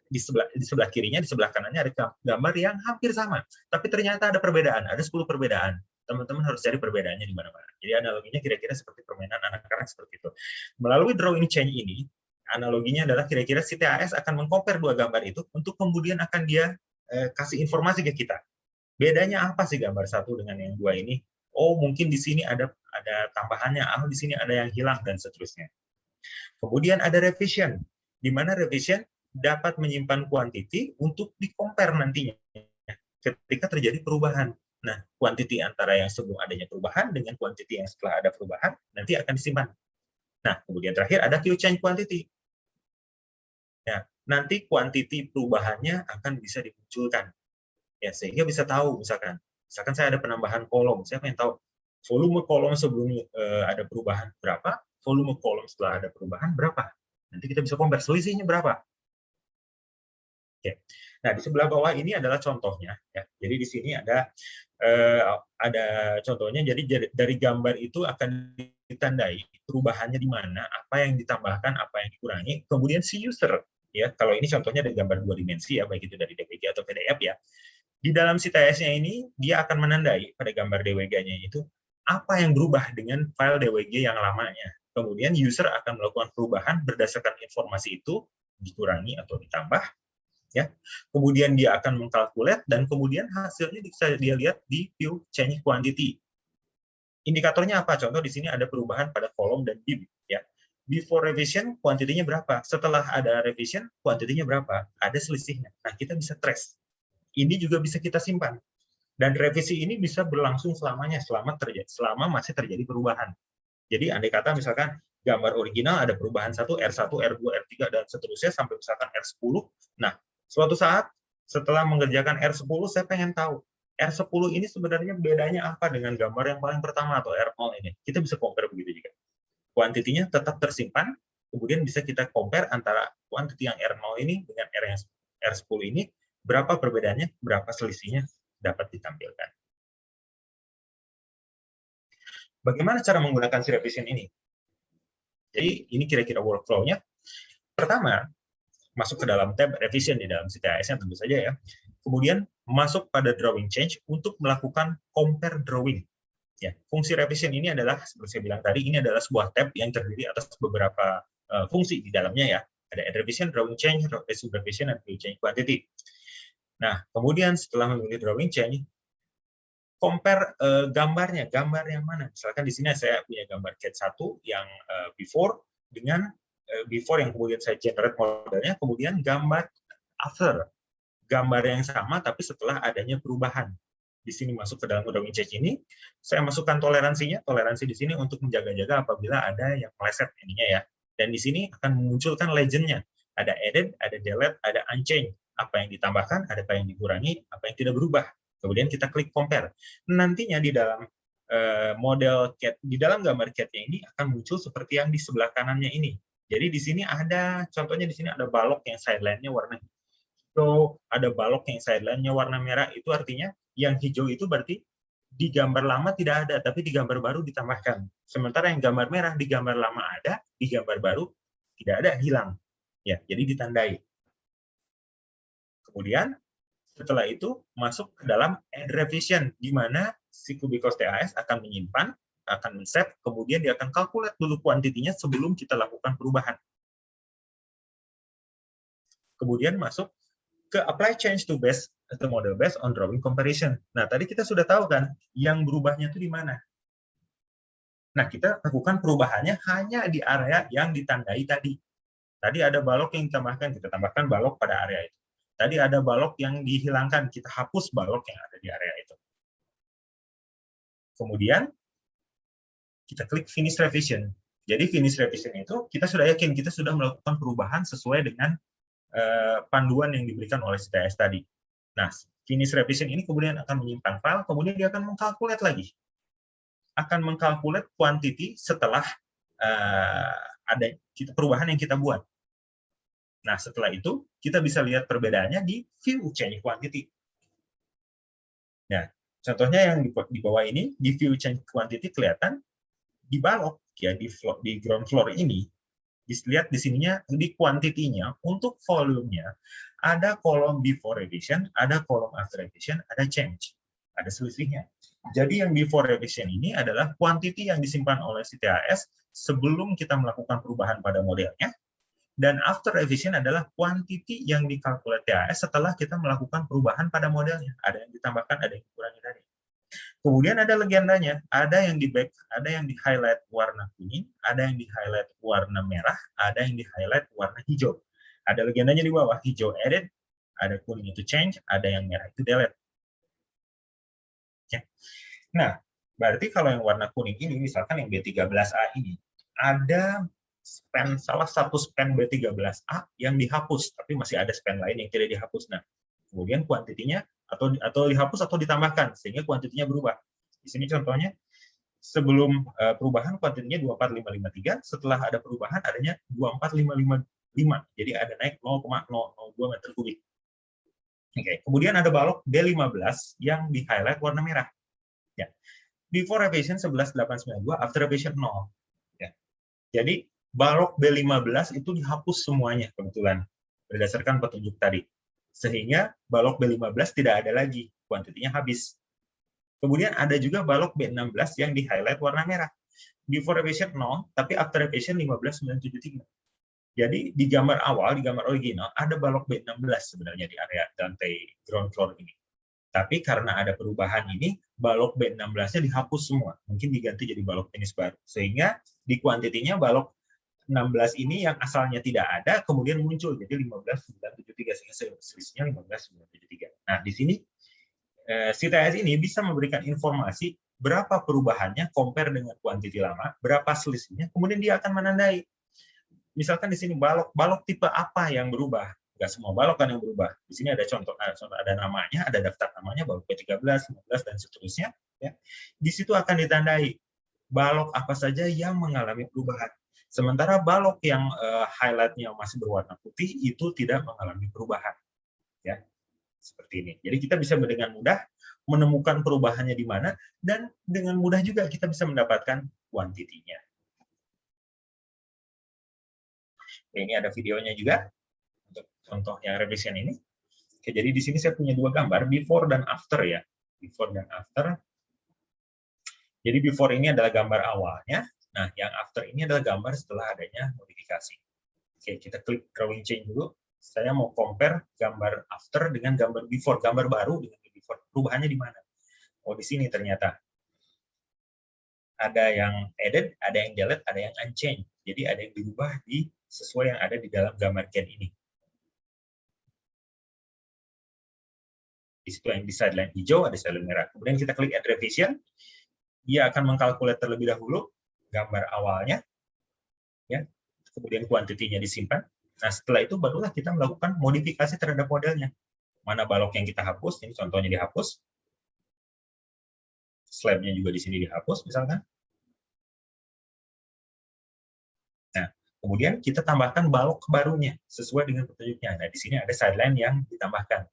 di sebelah kirinya, di sebelah kanannya ada gambar yang hampir sama, tapi ternyata ada perbedaan, ada 10 perbedaan. Teman-teman harus cari perbedaannya di mana-mana. Jadi analoginya kira-kira seperti permainan anak-anak seperti itu. Melalui drawing change ini, analoginya adalah kira-kira si TAS akan mengcompare dua gambar itu untuk kemudian akan dia kasih informasi ke kita. Bedanya apa sih gambar satu dengan yang dua ini? Oh, mungkin di sini ada tambahannya, di sini ada yang hilang, dan seterusnya. Kemudian ada revision, di mana revision dapat menyimpan quantity untuk di-compare nantinya ketika terjadi perubahan. Nah, quantity antara yang sebelum adanya perubahan dengan quantity yang setelah ada perubahan nanti akan disimpan. Nah, kemudian terakhir ada view change quantity. Ya, nanti quantity perubahannya akan bisa dimunculkan. Ya, sehingga bisa tahu, misalkan saya ada penambahan kolom, saya pengen tahu volume kolom sebelum ada perubahan berapa, volume kolom setelah ada perubahan berapa. Nanti kita bisa compare selisihnya berapa. Oke. Nah, di sebelah bawah ini adalah contohnya ya. Jadi di sini ada contohnya, jadi dari gambar itu akan ditandai perubahannya di mana, apa yang ditambahkan, apa yang dikurangi, kemudian si user ya, kalau ini contohnya dari gambar 2 dimensi ya, baik itu dari DWG atau PDF ya. Di dalam si TS-nya ini dia akan menandai pada gambar DWG-nya itu apa yang berubah dengan file DWG yang lamanya. Kemudian user akan melakukan perubahan berdasarkan informasi itu, dikurangi atau ditambah ya. Kemudian dia akan mengkalkulat dan kemudian hasilnya bisa dia lihat di view change quantity. Indikatornya apa? Contoh di sini ada perubahan pada kolom dan dim ya. Before revision kuantitinya berapa? Setelah ada revision kuantitinya berapa? Ada selisihnya. Nah, kita bisa trace. ini juga bisa kita simpan. Dan revisi ini bisa berlangsung selamanya, selama masih terjadi perubahan. Jadi andai kata misalkan gambar original ada perubahan R1, R2, R3, dan seterusnya sampai misalkan R10. Nah, suatu saat setelah mengerjakan R10, saya pengen tahu, R10 ini sebenarnya bedanya apa dengan gambar yang paling pertama atau R0 ini. Kita bisa compare begitu juga. Kuantitinya tetap tersimpan, kemudian bisa kita compare antara kuantiti yang R0 ini dengan R10 ini, berapa perbedaannya, berapa selisihnya dapat ditampilkan. Bagaimana cara menggunakan si revision ini? Jadi ini kira-kira workflow-nya. Pertama, masuk ke dalam tab revision di dalam CTAS-nya tentu saja ya. Kemudian masuk pada drawing change untuk melakukan compare drawing. Ya, fungsi revision ini adalah seperti saya bilang tadi, ini adalah sebuah tab yang terdiri atas beberapa fungsi di dalamnya ya. Ada add revision, drawing change, resume revision, dan view change quantity. Nah, kemudian setelah memilih drawing change, compare gambarnya, gambar yang mana. Misalkan di sini saya punya gambar cat 1 yang before dengan before yang kemudian saya generate modelnya, kemudian gambar after. Gambar yang sama tapi setelah adanya perubahan. Di sini masuk ke dalam drawing change ini, saya masukkan toleransinya. Toleransi di sini untuk menjaga-jaga apabila ada yang meleset ininya ya. Dan di sini akan memunculkan legend-nya. Ada added, ada delete, ada unchanged. Apa yang ditambahkan, ada apa yang dikurangi, apa yang tidak berubah. Kemudian kita klik compare. Nantinya di dalam model cat, di dalam gambar cat-nya ini akan muncul seperti yang di sebelah kanannya ini. Jadi di sini ada, contohnya di sini ada balok yang sideline-nya warna hijau, ada balok yang sideline-nya warna merah. Itu artinya yang hijau itu berarti di gambar lama tidak ada, tapi di gambar baru ditambahkan. Sementara yang gambar merah di gambar lama ada, di gambar baru tidak ada, hilang. Ya, jadi ditandai. Kemudian setelah itu masuk ke dalam add revision, di mana si Kubicos TAS akan menyimpan, akan men-save, kemudian dia akan kalkulasi dulu kuantitinya sebelum kita lakukan perubahan. Kemudian masuk ke apply change to base the model based on drawing comparison. Nah, tadi kita sudah tahu kan, yang berubahnya itu di mana. Nah, kita lakukan perubahannya hanya di area yang ditandai tadi. Tadi ada balok yang ditambahkan, kita tambahkan balok pada area itu. Tadi ada balok yang dihilangkan, kita hapus balok yang ada di area itu. Kemudian, kita klik finish revision. Jadi finish revision itu, kita sudah yakin, kita sudah melakukan perubahan sesuai dengan panduan yang diberikan oleh CTAS tadi. Nah, finish revision ini kemudian akan menyimpan file, kemudian dia akan mengkalkulat lagi. Akan mengkalkulat quantity setelah ada perubahan yang kita buat. Nah, setelah itu, kita bisa lihat perbedaannya di view change quantity. Nah, contohnya yang di bawah ini, di view change quantity kelihatan di balok, ya di ground floor ini, dilihat di sininya, di quantity-nya, untuk volume-nya, ada kolom before revision, ada kolom after revision, ada change. Ada selisihnya. Jadi yang before revision ini adalah quantity yang disimpan oleh CTAS sebelum kita melakukan perubahan pada modelnya, dan after revision adalah quantity yang dikalkulasi TAS setelah kita melakukan perubahan pada modelnya. Ada yang ditambahkan, ada yang dikurangi tadi. Kemudian ada legendanya, ada yang di back, ada yang di highlight warna kuning, ada yang di highlight warna merah, ada yang di highlight warna hijau. Ada legendanya di bawah, hijau added, ada kuning itu change, ada yang merah itu delete. Ya. Nah, berarti kalau yang warna kuning ini, misalkan yang B13A ini, ada span, salah satu span B13A yang dihapus, tapi masih ada span lain yang tidak dihapus. Nah, kemudian kuantitinya atau dihapus atau ditambahkan, sehingga kuantitinya berubah. Di sini contohnya, sebelum perubahan kuantitinya 24553, setelah ada perubahan adanya 24555. Jadi ada naik 0,002 meter kubik. Oke, kemudian ada balok B15 yang di highlight warna merah. Ya. Before revision 11892, after revision 0. Ya. Jadi balok B15 itu dihapus semuanya kebetulan berdasarkan petunjuk tadi. Sehingga balok B15 tidak ada lagi, kuantitinya habis. Kemudian ada juga balok B16 yang di highlight warna merah. Before revision 0, tapi after revision 15973. Jadi di gambar awal, di gambar original, ada balok B16 sebenarnya di area lantai ground floor ini. Tapi karena ada perubahan ini, balok B16-nya dihapus semua. Mungkin diganti jadi balok jenis baru. Sehingga di kuantitinya balok 16 ini yang asalnya tidak ada, kemudian muncul. Jadi 15973, sehingga selisihnya 15973. Nah, di sini si TS ini bisa memberikan informasi berapa perubahannya compare dengan kuantiti lama, berapa selisihnya, kemudian dia akan menandai. Misalkan di sini balok tipe apa yang berubah? Nggak semua balok kan yang berubah. Di sini ada contoh, ada namanya, ada daftar namanya, balok P13, 15, dan seterusnya. Ya. Di situ akan ditandai balok apa saja yang mengalami perubahan. Sementara balok yang highlight-nya masih berwarna putih itu tidak mengalami perubahan. Ya, seperti ini. Jadi kita bisa dengan mudah menemukan perubahannya di mana, dan dengan mudah juga kita bisa mendapatkan kuantitinya. Ini ada videonya juga untuk contoh yang revision ini. Oke, jadi di sini saya punya dua gambar, before dan after ya. Before dan after. Jadi before ini adalah gambar awalnya. Nah, yang after ini adalah gambar setelah adanya modifikasi. Oke, kita klik drawing change dulu. Saya mau compare gambar after dengan gambar before, gambar baru dengan before. Perubahannya di mana? Oh, di sini ternyata. Ada yang added, ada yang delete, ada yang unchanged. Jadi ada yang dirubah sesuai yang ada di dalam gambar CAD ini. Di situ yang di sideline hijau, ada sideline merah. Kemudian kita klik add revision. Dia akan mengkalkulasi terlebih dahulu gambar awalnya, ya. Kemudian kuantitinya disimpan. Nah, setelah itu barulah kita melakukan modifikasi terhadap modelnya. Mana balok yang kita hapus, ini contohnya dihapus. Slab-nya juga di sini dihapus, misalkan. Nah, kemudian kita tambahkan balok barunya sesuai dengan petunjuknya. Nah, di sini ada sideline yang ditambahkan.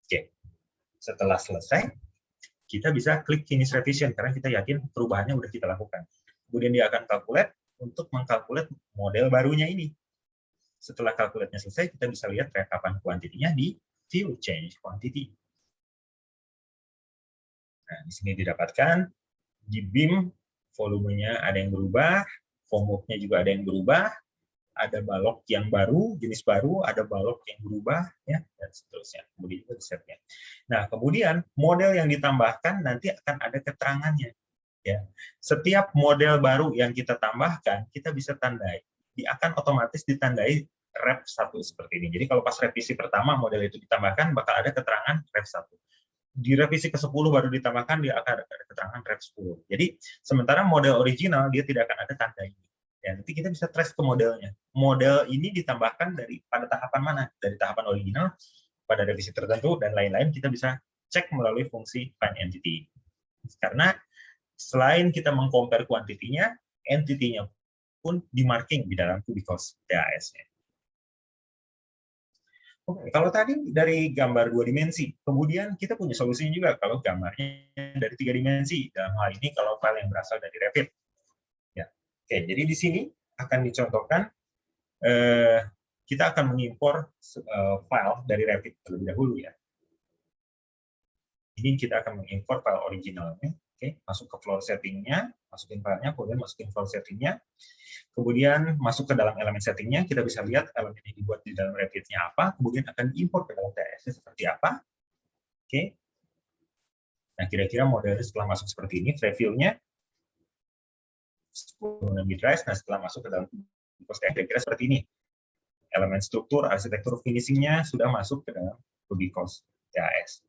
Oke, setelah selesai, kita bisa klik finish revision karena kita yakin perubahannya udah kita lakukan. Kemudian dia akan calculate untuk mengkalkulate model barunya ini. Setelah kalkulatnya selesai, kita bisa lihat rekapan kuantitinya di view change quantity. Nah, di sini didapatkan di BIM volumenya ada yang berubah, formwork-nya juga ada yang berubah, ada balok yang baru, jenis baru, ada balok yang berubah, ya, dan seterusnya. Kemudian juga setnya. Nah, kemudian model yang ditambahkan nanti akan ada keterangannya. Ya. Setiap model baru yang kita tambahkan, kita bisa tandai. Dia akan otomatis ditandai ref 1 seperti ini. Jadi kalau pas revisi pertama model itu ditambahkan, bakal ada keterangan ref 1. Di revisi ke-10 baru ditambahkan, dia akan ada keterangan ref 10. Jadi, sementara model original, dia tidak akan ada tanda ini. Ya, nanti kita bisa trace ke modelnya. Model ini ditambahkan pada tahapan mana? Dari tahapan original, pada revisi tertentu, dan lain-lain, kita bisa cek melalui fungsi find entity. Karena selain kita meng-compare kuantitinya, entity-nya pun di-marking di dalam Cubicos DAS-nya. Oke, kalau tadi dari gambar 2 dimensi, kemudian kita punya solusinya juga kalau gambarnya dari 3 dimensi. Dalam hal ini kalau file yang berasal dari Revit. Ya. Oke, jadi di sini akan dicontohkan kita akan mengimpor file dari Revit terlebih dahulu ya. Ini kita akan mengimpor file originalnya. Oke, masuk ke floor setting-nya, masukin filenya, kemudian masukin floor setting-nya. Kemudian masuk ke dalam elemen settingnya, kita bisa lihat elemen yang dibuat di dalam Revit-nya apa, kemudian akan diimpor ke dalam TS seperti apa. Oke. Nah, kira-kira modelnya setelah masuk seperti ini, review-nya nah setelah masuk ke dalam Cubicos kira-kira seperti ini. Elemen struktur, arsitektur, finishing-nya sudah masuk ke dalam Cubicos TS.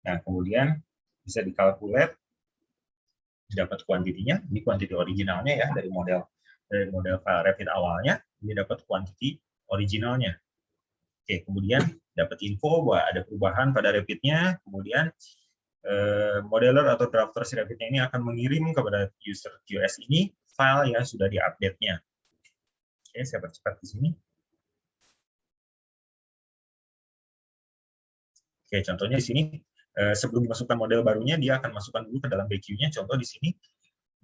Nah, kemudian bisa dikalkulate, dapat kuantitinya, ini kuantiti originalnya ya dari model file Revit awalnya, ini dapat kuantiti originalnya. Oke, kemudian dapat info bahwa ada perubahan pada Revit-nya, kemudian modeler atau drafter si Revit-nya ini akan mengirim kepada user QS ini file yang sudah diupdate-nya. Oke, saya percepat di sini. Oke, contohnya di sini sebelum dimasukkan model barunya, dia akan masukkan dulu ke dalam BQ-nya. Contoh di sini,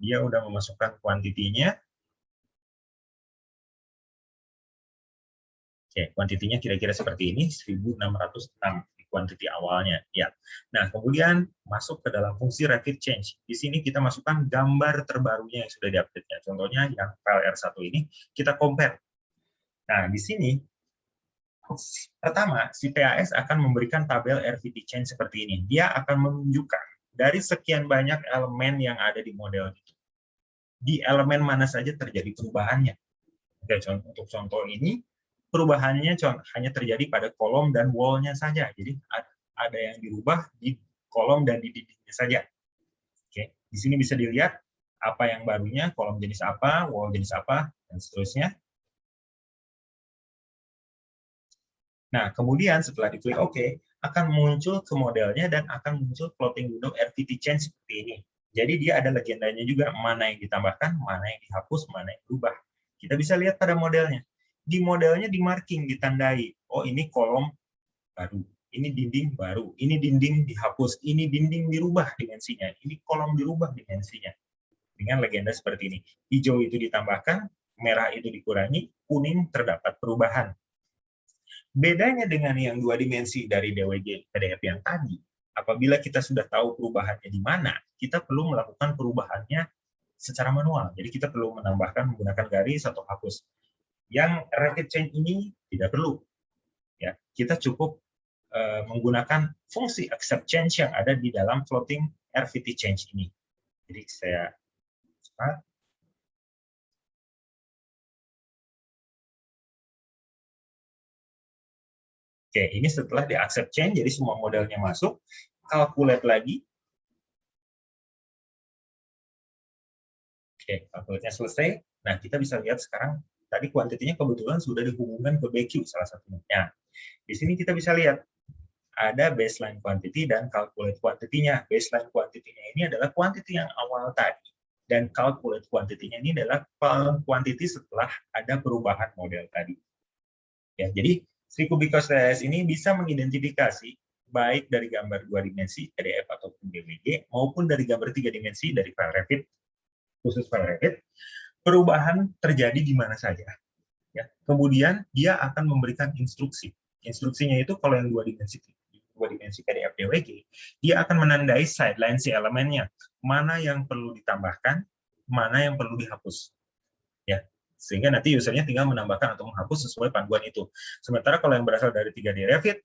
dia udah memasukkan kuantitinya. Oke, kuantitinya kira-kira seperti ini, 1606 di kuantiti awalnya. Ya. Nah, kemudian masuk ke dalam fungsi Revit Change. Di sini kita masukkan gambar terbarunya yang sudah diupdate-nya. Contohnya yang file R1 ini, kita compare. Nah, di sini Pertama, si PAS akan memberikan tabel RVT change seperti ini. Dia akan menunjukkan dari sekian banyak elemen yang ada di model itu, di elemen mana saja terjadi perubahannya. Oke, untuk contoh ini, perubahannya hanya terjadi pada kolom dan wall-nya saja. Jadi ada yang dirubah di kolom dan di dindingnya saja. Oke, di sini bisa dilihat apa yang barunya, kolom jenis apa, wall jenis apa, dan seterusnya. Nah, kemudian setelah diklik OK, akan muncul ke modelnya dan akan muncul floating window RVT change seperti ini. Jadi dia ada legendanya juga, mana yang ditambahkan, mana yang dihapus, mana yang berubah. Kita bisa lihat pada modelnya. Di modelnya di marking, ditandai. Oh, ini kolom baru, ini dinding baru, ini dinding dihapus, ini dinding dirubah dimensinya, ini kolom dirubah dimensinya. Dengan legenda seperti ini. Hijau itu ditambahkan, merah itu dikurangi, kuning terdapat perubahan. Bedanya dengan yang dua dimensi dari DWG PDF yang tadi, apabila kita sudah tahu perubahannya di mana, kita perlu melakukan perubahannya secara manual. Jadi kita perlu menambahkan menggunakan garis atau hapus. Yang rapid change ini tidak perlu. Ya, kita cukup menggunakan fungsi accept change yang ada di dalam floating RVT change ini. Jadi saya cepat. Oke, ini setelah di accept change, jadi semua modelnya masuk, calculate lagi. Oke, calculate-nya selesai. Nah, kita bisa lihat sekarang, tadi kuantitinya kebetulan sudah dihubungkan ke BQ salah satunya. Nah, di sini kita bisa lihat, ada baseline quantity dan calculate quantity-nya. Baseline quantity-nya ini adalah quantity yang awal tadi. Dan calculate quantity-nya ini adalah quantity setelah ada perubahan model tadi. Ya, jadi SriKubicosDAS ini bisa mengidentifikasi baik dari gambar 2 dimensi PDF ataupun DWG maupun dari gambar 3 dimensi dari file Revit, khusus file Revit, perubahan terjadi di mana saja. Ya. Kemudian dia akan memberikan instruksi. Instruksinya itu kalau yang 2 dimensi PDF DWG, dia akan menandai sideline si elemennya, mana yang perlu ditambahkan, mana yang perlu dihapus. Ya. Sehingga nanti usernya tinggal menambahkan atau menghapus sesuai panduan itu. Sementara kalau yang berasal dari 3D Revit,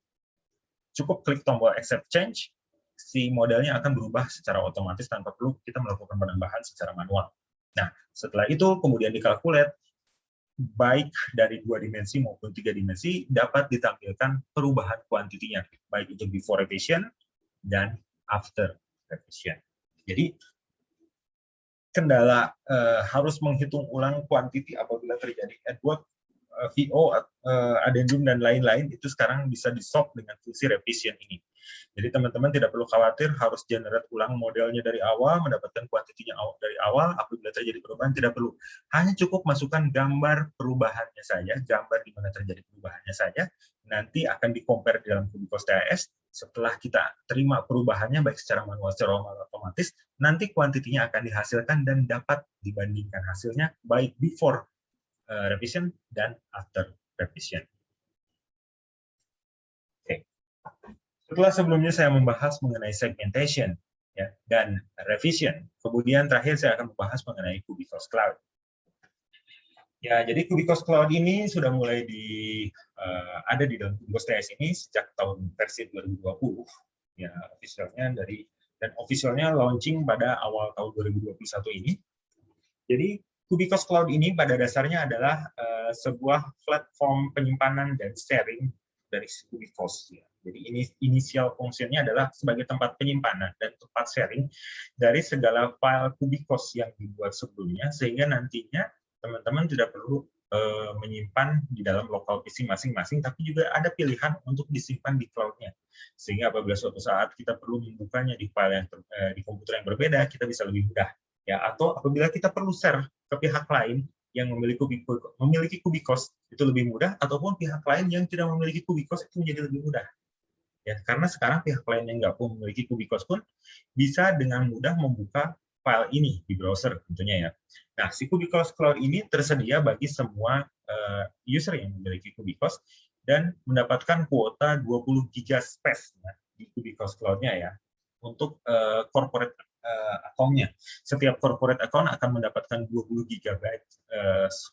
cukup klik tombol accept change, si modelnya akan berubah secara otomatis tanpa perlu kita melakukan penambahan secara manual. Nah, setelah itu kemudian dikalkulate, baik dari 2 dimensi maupun 3 dimensi, dapat ditampilkan perubahan kuantitinya, baik itu before revision dan after revision. Jadi, kendala harus menghitung ulang quantity apabila terjadi adwork, VO, addendum, dan lain-lain, itu sekarang bisa di-solve dengan fungsi revision ini. Jadi teman-teman tidak perlu khawatir harus generate ulang modelnya dari awal, mendapatkan kuantitinya dari awal, apabila terjadi perubahan tidak perlu. Hanya cukup masukkan gambar perubahannya saja, gambar di mana terjadi perubahannya saja, nanti akan di-compare di dalam KubicosDAS. Setelah kita terima perubahannya, baik secara manual, secara otomatis, nanti kuantitinya akan dihasilkan dan dapat dibandingkan hasilnya, baik before revision dan after revision. Oke. Setelah sebelumnya saya membahas mengenai segmentation ya, dan revision, kemudian terakhir saya akan membahas mengenai Kubicos Cloud. Ya, jadi Kubicos Cloud ini sudah mulai ada di dalam KubicosDAS ini sejak tahun versi 2020. Ya, officialnya launching pada awal tahun 2021 ini. Jadi Kubicos Cloud ini pada dasarnya adalah sebuah platform penyimpanan dan sharing dari Kubicos. Ya. Jadi ini inisial fungsinya adalah sebagai tempat penyimpanan dan tempat sharing dari segala file Kubicos yang dibuat sebelumnya, sehingga nantinya teman-teman tidak perlu menyimpan di dalam lokal PC masing-masing, tapi juga ada pilihan untuk disimpan di cloud-nya. Sehingga apabila suatu saat kita perlu membukanya di file yang di komputer yang berbeda, kita bisa lebih mudah. Ya, atau apabila kita perlu share ke pihak lain yang memiliki Kubicos, itu lebih mudah, ataupun pihak lain yang tidak memiliki Kubicos itu menjadi lebih mudah. Ya, karena sekarang pihak lain yang nggak memiliki Kubicos pun bisa dengan mudah membuka file ini di browser tentunya ya. Nah, si Kubicos Cloud ini tersedia bagi semua user yang memiliki Kubicos dan mendapatkan kuota 20 GB space ya, di Kubicos Cloud-nya ya untuk corporate account-nya. Setiap corporate account akan mendapatkan 20 GB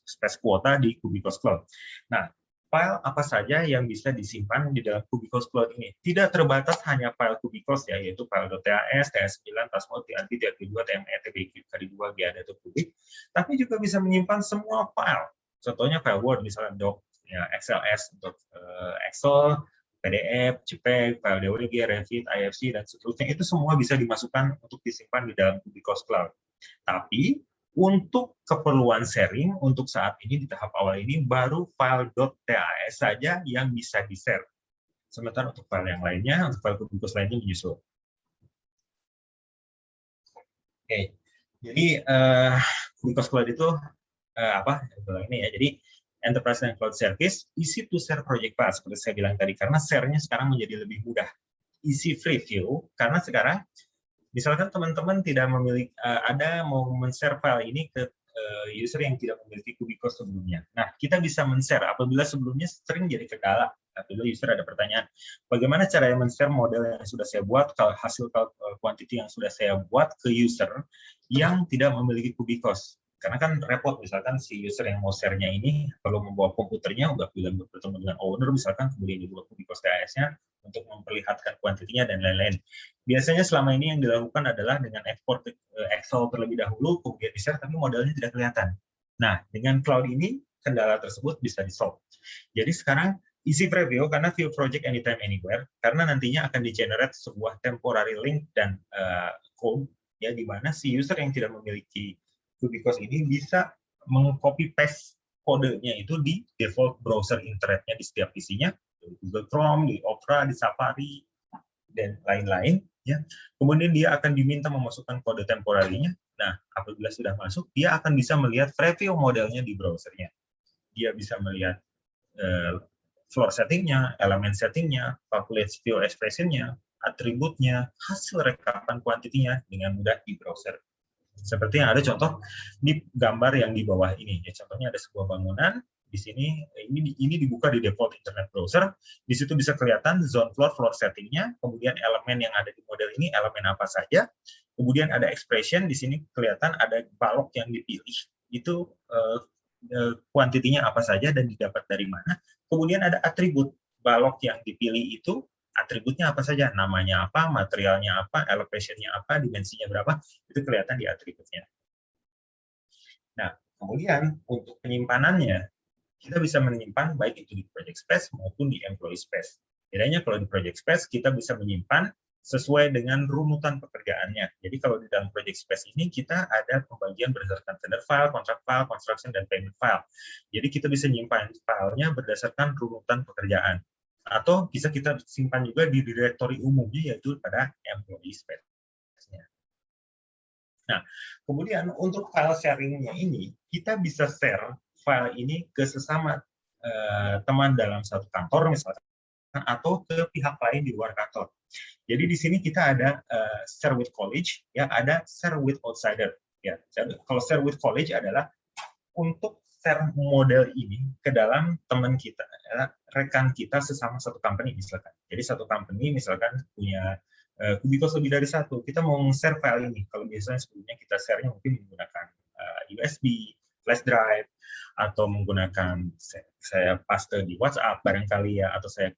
space kuota di Kubicos Cloud. Nah, file apa saja yang bisa disimpan di dalam Kubikos Cloud ini. Tidak terbatas hanya file Kubikos ya, yaitu file.tas, ts9, tasmod, tnt, trt2, tme, tbq, kali 2, gad, atau kubik, tapi juga bisa menyimpan semua file. Contohnya file Word, misalnya doc, ya, XLS untuk Excel, PDF, JPEG, file DWG, Revit, IFC, dan seterusnya. Itu semua bisa dimasukkan untuk disimpan di dalam Kubikos Cloud. Tapi untuk keperluan sharing, untuk saat ini di tahap awal ini baru file.tas saja yang bisa di-share. Sementara untuk file yang lainnya, untuk file Kubikos lainnya menyusul. Oke, jadi Kubikos Cloud itu apa? Ini ya. Jadi Enterprise and Cloud Service, easy to share project file seperti saya bilang tadi, karena share-nya sekarang menjadi lebih mudah. Easy preview, karena sekarang misalkan teman-teman tidak memiliki ada mau men-share file ini ke user yang tidak memiliki Kubikos sebelumnya. Nah, kita bisa men-share apabila sebelumnya sering jadi kendala. Apabila user ada pertanyaan, bagaimana cara men-share model yang sudah saya buat, hasil quantity yang sudah saya buat ke user yang tidak memiliki Kubikos. Karena kan repot, misalkan si user yang mau share-nya ini perlu membawa komputernya, udah bilang bertemu dengan owner, misalkan kemudian dibuat Kubikos TAS-nya untuk memperlihatkan kuantitinya dan lain-lain. Biasanya selama ini yang dilakukan adalah dengan ekspor ke Excel terlebih dahulu, kemudian di-share, tapi modelnya tidak kelihatan. Nah, dengan cloud ini, kendala tersebut bisa di-solve. Jadi sekarang, easy preview, karena view project anytime, anywhere, karena nantinya akan di-generate sebuah temporary link dan code, ya, di mana si user yang tidak memiliki Kubikos ini bisa meng-copy paste kodenya itu di default browser internetnya di setiap PC-nya, di Google Chrome, di Opera, di Safari, dan lain-lain. Ya. Kemudian dia akan diminta memasukkan kode temporarinya. Nah, apabila sudah masuk, dia akan bisa melihat preview modelnya di browsernya. Dia bisa melihat floor settingnya, elemen settingnya, calculate view expression-nya, atributnya, hasil rekapan kuantitinya dengan mudah di browser. Seperti yang ada contoh di gambar yang di bawah ini. Ya, contohnya ada sebuah bangunan. Di sini ini dibuka di default internet browser. Di situ bisa kelihatan zone floor settingnya, kemudian elemen yang ada di model ini elemen apa saja, kemudian ada expression. Di sini kelihatan ada balok yang dipilih, itu kuantitinya apa saja dan didapat dari mana. Kemudian ada atribut balok yang dipilih itu atributnya apa saja, namanya apa, materialnya apa, elevation-nya apa, dimensinya berapa, itu kelihatan di atributnya. Nah, kemudian untuk penyimpanannya, kita bisa menyimpan baik itu di project space maupun di employee space. Bedanya kalau di project space, kita bisa menyimpan sesuai dengan runutan pekerjaannya. Jadi kalau di dalam project space ini, kita ada pembagian berdasarkan tender file, contract file, construction, dan payment file. Jadi kita bisa menyimpan filenya berdasarkan runutan pekerjaan. Atau bisa kita simpan juga di direktori umumnya, yaitu pada employee space. Nah, kemudian untuk file sharing-nya ini, kita bisa share file ini ke sesama teman dalam satu kantor misalkan, atau ke pihak lain di luar kantor. Jadi di sini kita ada share with college, ya, ada share with outsider. Ya, kalau share with college adalah untuk share model ini ke dalam teman kita, rekan kita sesama satu company misalkan. Jadi satu company misalkan punya Kubikos lebih dari satu, kita mau share file ini. Kalau biasanya sebelumnya kita share-nya mungkin menggunakan USB, flash drive, atau menggunakan saya paste di WhatsApp barangkali ya, atau saya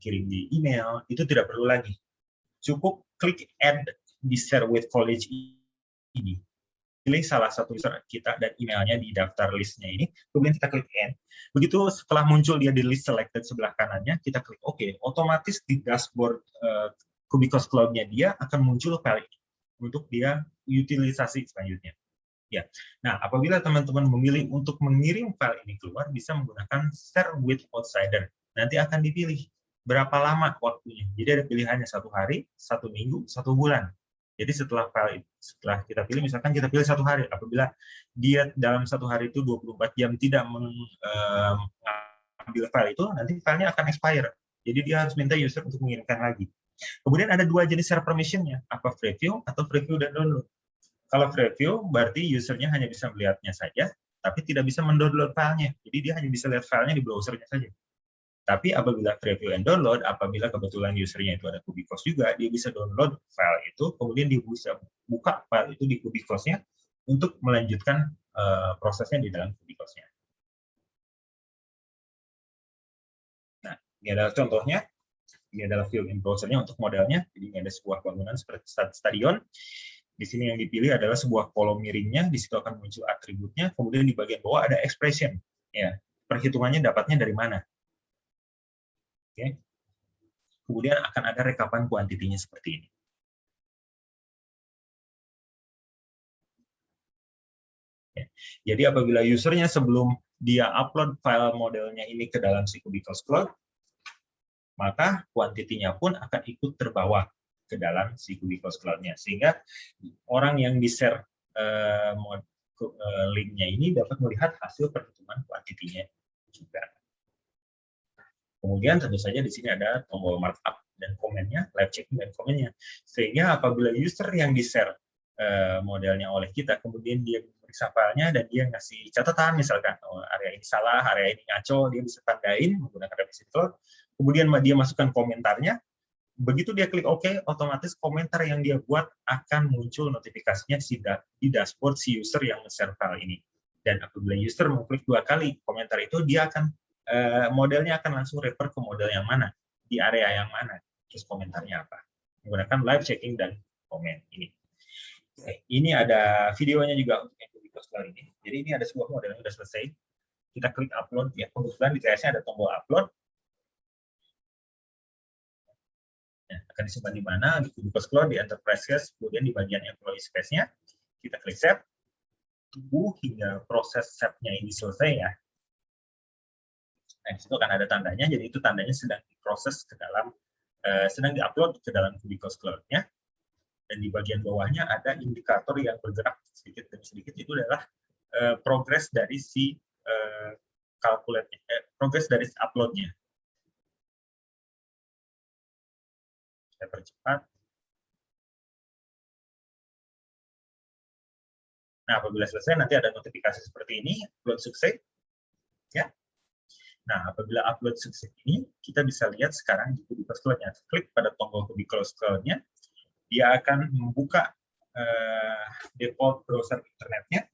kirim di email, itu tidak perlu lagi. Cukup klik add di share with college ini. Pilih salah satu user kita dan emailnya di daftar listnya ini, kemudian kita klik add. Begitu setelah muncul dia di list selected sebelah kanannya, kita klik OK. Otomatis di dashboard Kubikos Cloud-nya dia akan muncul file ini untuk dia utilisasi selanjutnya. Ya. Nah, apabila teman-teman memilih untuk mengirim file ini keluar, bisa menggunakan share with outsider. Nanti akan dipilih berapa lama waktunya. Jadi ada pilihannya 1 hari, 1 minggu, 1 bulan. Jadi setelah kita pilih, misalkan kita pilih 1 hari, apabila dia dalam 1 hari itu 24 jam tidak mengambil file itu, nanti filenya akan expire. Jadi dia harus minta user untuk mengirimkan lagi. Kemudian ada 2 jenis share permission-nya, apa preview atau preview dan download. Kalau preview, berarti usernya hanya bisa melihatnya saja, tapi tidak bisa mendownload filenya. Jadi dia hanya bisa lihat filenya di browsernya saja. Tapi apabila preview and download, apabila kebetulan usernya itu ada Kubikos juga, dia bisa download file itu, kemudian dia bisa buka file itu di Kubikosnya untuk melanjutkan prosesnya di dalam Kubikosnya. Ini adalah contohnya. Ini adalah view in browser-nya untuk modelnya. Jadi ini ada sebuah bangunan seperti stadion. Di sini yang dipilih adalah sebuah kolom miringnya. Di situ akan muncul atributnya. Kemudian di bagian bawah ada expression. Ya, perhitungannya dapatnya dari mana? Oke. Kemudian akan ada rekapan kuantitinya seperti ini. Ya. Jadi apabila usernya sebelum dia upload file modelnya ini ke dalam si Kubicles Cloud, maka kuantitinya pun akan ikut terbawa ke dalam si Kubicles Cloud-nya. Sehingga orang yang di-share link-nya ini dapat melihat hasil perhitungan kuantitinya juga. Kemudian tentu saja di sini ada tombol markup dan komennya, live checking dan komennya. Sehingga apabila user yang di-share modelnya oleh kita, kemudian dia periksa filenya dan dia ngasih catatan, misalkan oh, area ini salah, area ini ngaco, dia bisa tandain menggunakan revisi cloud. Kemudian dia masukkan komentarnya, begitu dia klik OK, otomatis komentar yang dia buat akan muncul notifikasinya di dashboard si user yang nge-share file ini. Dan apabila user mengklik 2 kali komentar itu, dia akan modelnya akan langsung refer ke model yang mana, di area yang mana, terus komentarnya apa. Menggunakan live checking dan komen ini. Ini ada videonya juga untuk yang Kubicles Cloud ini. Jadi ini ada sebuah model yang sudah selesai. Kita klik upload, ya kebetulan di TS-nya ada tombol upload. Nah, akan disimpan di mana? Di Kubicles Cloud, di Enterprise Cache, kemudian di bagian Employee Space-nya. Kita klik save. Tunggu hingga proses save-nya ini selesai ya. Nah, di situ akan ada tandanya, jadi itu tandanya sedang diproses ke dalam, sedang diupload ke dalam Kubicles Cloud-nya. Dan di bagian bawahnya ada indikator yang bergerak sedikit demi sedikit, itu adalah progres dari si progres dari uploadnya. Saya percepat. Nah, apabila selesai nanti ada notifikasi seperti ini, upload sukses, ya. Nah, apabila upload sukses ini, kita bisa lihat sekarang di Kubicles Cloud-nya. Klik pada tombol Kubicles Cloud-nya, dia akan membuka default browser internetnya.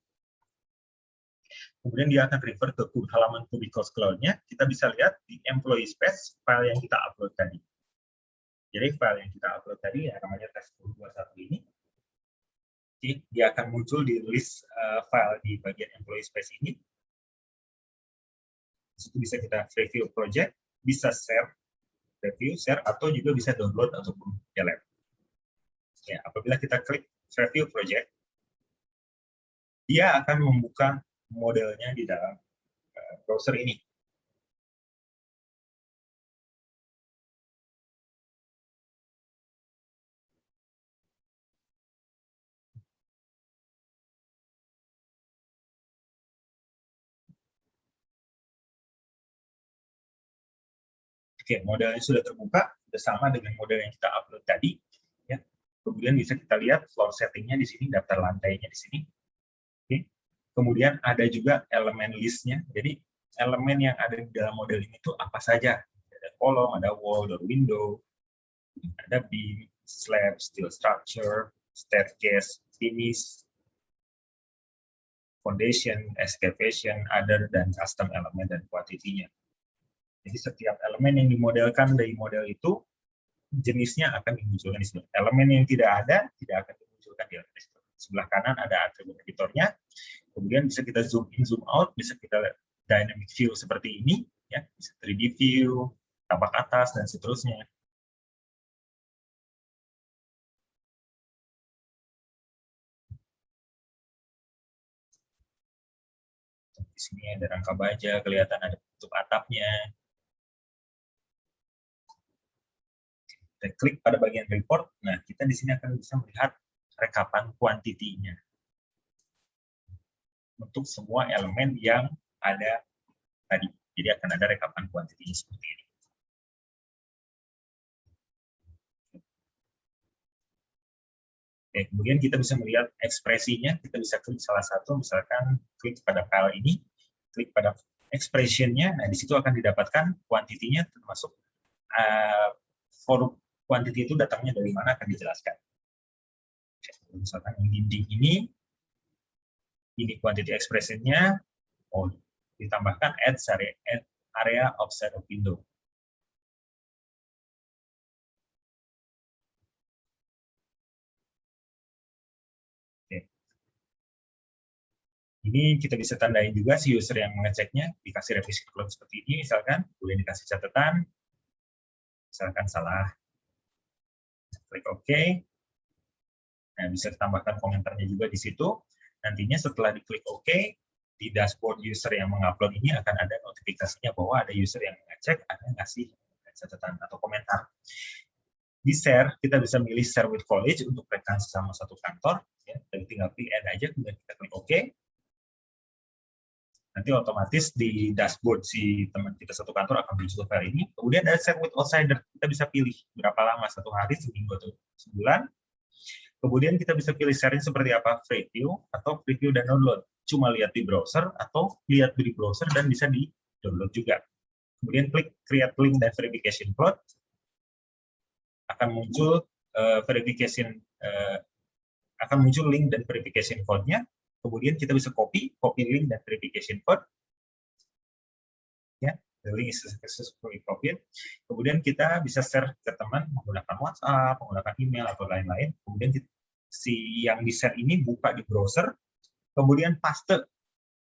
Kemudian dia akan refer ke halaman Kubicles Cloud-nya. Kita bisa lihat di Employee Space file yang kita upload tadi. Jadi file yang kita upload tadi ya namanya test21 ini. Jadi, dia akan muncul di list file di bagian Employee Space ini. Di situ bisa kita review project, bisa share, review, share, atau juga bisa download ataupun delete. Ya, apabila kita klik review project, dia akan membuka modelnya di dalam browser ini. Oke, modelnya sudah terbuka, sudah sama dengan model yang kita upload tadi. Ya. Kemudian bisa kita lihat floor settingnya di sini, daftar lantainya di sini. Oke. Kemudian ada juga elemen listnya. Jadi elemen yang ada di dalam model ini tuh apa saja? Ada kolom, ada wall, door window, ada beam, slab, steel structure, staircase, finish, foundation, excavation, other, dan custom elemen dan quantity-nya. Jadi setiap elemen yang dimodelkan dari model itu jenisnya akan dimunculkan di sini. Elemen yang tidak ada tidak akan dimunculkan di sebelah kanan ada atribut editornya. Kemudian bisa kita zoom in, zoom out, bisa kita lihat dynamic view seperti ini, ya, bisa 3D view, tampak atas dan seterusnya. Di sini ada rangka baja, kelihatan ada bentuk atapnya. Kita klik pada bagian report, nah kita di sini akan bisa melihat rekapan kuantitinya untuk semua elemen yang ada tadi. Jadi akan ada rekapan kuantitinya seperti ini. Oke, kemudian kita bisa melihat ekspresinya, kita bisa klik salah satu, misalkan klik pada file ini, klik pada expression-nya, nah di situ akan didapatkan kuantitinya, termasuk forum kuantiti itu datangnya dari mana akan dijelaskan. Misalkan yang dinding ini quantity expression-nya, oh, ditambahkan add area of shadow window. Ini kita bisa tandain juga si user yang mengeceknya, dikasih revisi cloud seperti ini misalkan, kemudian dikasih catatan, misalkan salah, klik OK. Nah, bisa ditambahkan komentarnya juga di situ. Nantinya setelah diklik OK, di dashboard user yang mengupload ini akan ada notifikasinya bahwa ada user yang mengecek, ada ngasih catatan atau komentar. Di share, kita bisa milih share with college untuk rekan sesama satu kantor. Ya, jadi tinggal klik add aja, kemudian kita klik OK. Nanti otomatis di dashboard si teman kita satu kantor akan muncul file ini. Kemudian ada share with outsider, kita bisa pilih berapa lama, 1 hari, seminggu, atau sebulan. Kemudian kita bisa pilih sharing seperti apa, preview atau preview dan download. Cuma lihat di browser atau lihat di browser dan bisa di download juga. Kemudian klik create link dan verification code. Akan muncul akan muncul link dan verification code-nya. Kemudian kita bisa copy link dan verification code. Ya, the link is successfully copied. Kemudian kita bisa share ke teman menggunakan WhatsApp, menggunakan email atau lain-lain. Kemudian si yang di-share ini buka di browser, kemudian paste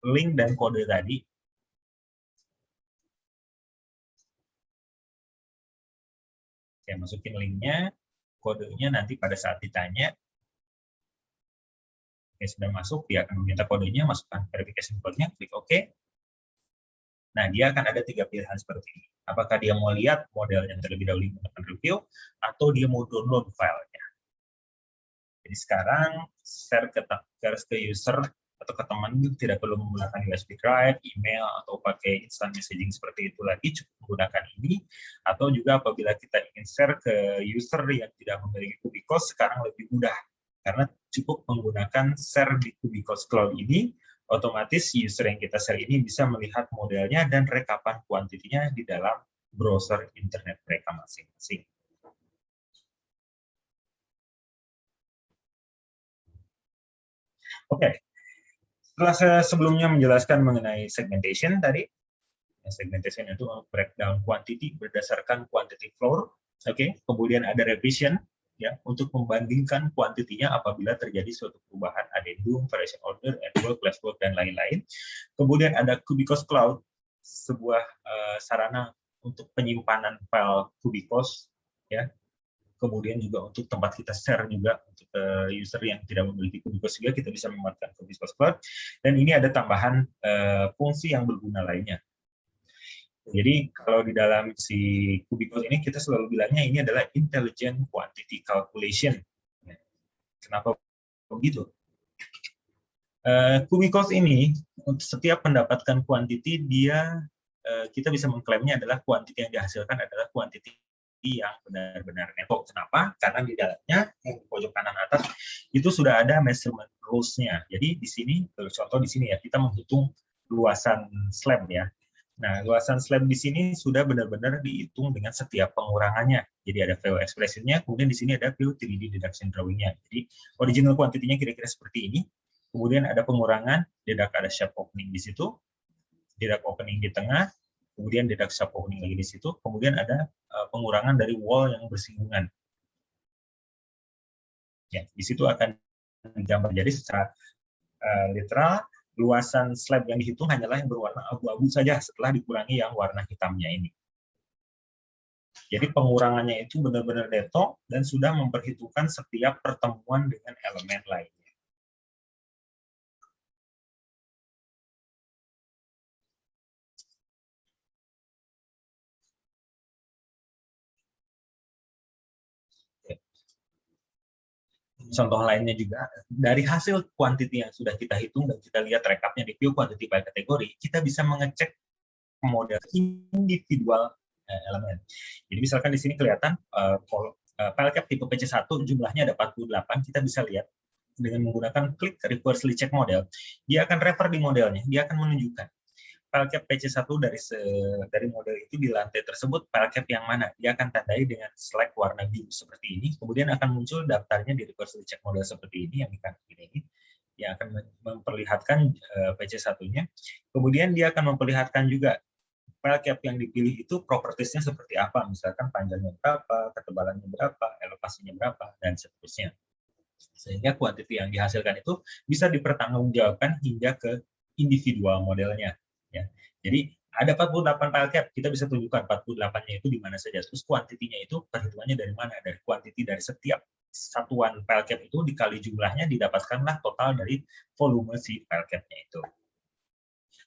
link dan kode tadi. Saya masukin linknya, kodenya nanti pada saat ditanya, sudah masuk, dia akan meminta kodenya, masukkan verification code-nya, klik OK. Nah, dia akan ada 3 pilihan seperti ini. Apakah dia mau lihat modelnya terlebih dahulu menggunakan review, atau dia mau download filenya. Jadi sekarang share ke user atau ke teman tidak perlu menggunakan USB drive, email, atau pakai instant messaging seperti itu lagi, cukup menggunakan ini. Atau juga apabila kita ingin share ke user yang tidak memiliki Kubicos, sekarang lebih mudah. Karena cukup menggunakan share di Kubicos Cloud ini, otomatis user yang kita share ini bisa melihat modelnya dan rekapan kuantitinya di dalam browser internet mereka masing-masing. Oke, setelah saya sebelumnya menjelaskan mengenai segmentation tadi, segmentation itu breakdown quantity berdasarkan quantity floor, oke, kemudian ada revision, ya, untuk membandingkan kuantitinya apabila terjadi suatu perubahan addendum, variation order, add-work, class-work, dan lain-lain. Kemudian ada Kubicos Cloud, sebuah sarana untuk penyimpanan file Kubicos, ya. Kemudian juga untuk tempat kita share juga untuk user yang tidak memiliki Kubicos juga kita bisa memanfaatkan Kubicos Cloud. Dan ini ada tambahan fungsi yang berguna lainnya. Jadi kalau di dalam si Kubicos ini kita selalu bilangnya ini adalah intelligent quantity calculation. Kenapa begitu? Kubicos ini untuk setiap mendapatkan quantity dia kita bisa mengklaimnya adalah quantity yang dihasilkan adalah quantity yang benar-benar neto. Kenapa? Karena di dalamnya yang di pojok kanan atas itu sudah ada measurement rules-nya. Jadi di sini, contoh di sini ya, kita menghitung luasan slab ya. Nah, luasan slab di sini sudah benar-benar dihitung dengan setiap pengurangannya. Jadi ada value expression-nya, kemudian di sini ada value 3D deduction drawing-nya. Jadi original quantity-nya kira-kira seperti ini. Kemudian ada pengurangan, deduct ada shape opening di situ, deduct opening di tengah, kemudian deduct shape opening lagi di situ, kemudian ada pengurangan dari wall yang bersinggungan. Ya, di situ akan digambar. Jadi secara literal, luasan slab yang dihitung hanyalah yang berwarna abu-abu saja setelah dikurangi yang warna hitamnya ini. Jadi pengurangannya itu benar-benar neto dan sudah memperhitungkan setiap pertemuan dengan elemen lainnya. Contoh lainnya juga, dari hasil quantity yang sudah kita hitung dan kita lihat rekapnya di view quantity by kategori, kita bisa mengecek model individual elemen. Jadi misalkan di sini kelihatan file cap tipe PC1 jumlahnya ada 48, kita bisa lihat dengan menggunakan klik reversely check model, dia akan refer di modelnya, dia akan menunjukkan file cap PC1 dari model itu di lantai tersebut file cap yang mana, dia akan tandai dengan select warna biru seperti ini, kemudian akan muncul daftarnya di reversely check model seperti ini yang di kanan ini, yang akan memperlihatkan PC1-nya. Kemudian dia akan memperlihatkan juga file cap yang dipilih itu propertiesnya seperti apa, misalkan panjangnya berapa, ketebalannya berapa, elevasinya berapa, dan seterusnya. Sehingga kuantiti yang dihasilkan itu bisa dipertanggungjawabkan hingga ke individual modelnya. Ya. Jadi ada 48 file cap, kita bisa tunjukkan 48-nya itu di mana saja. Terus kuantitinya itu perhitungannya dari mana? Dari kuantiti dari setiap satuan file cap itu dikali jumlahnya didapatkanlah total dari volume si file cap-nya itu.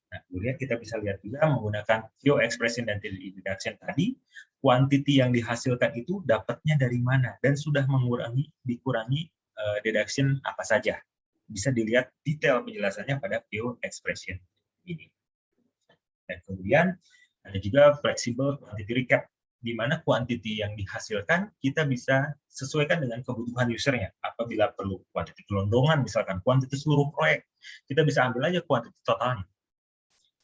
Nah, kemudian kita bisa lihat juga menggunakan Q expression dan deduction tadi, kuantiti yang dihasilkan itu dapatnya dari mana dan sudah dikurangi deduction apa saja. Bisa dilihat detail penjelasannya pada Q expression ini. Dan kemudian ada juga flexible quantity recap, di mana kuantiti yang dihasilkan kita bisa sesuaikan dengan kebutuhan usernya. Apabila perlu kuantiti gelondongan, misalkan kuantiti seluruh proyek, kita bisa ambil aja kuantiti totalnya.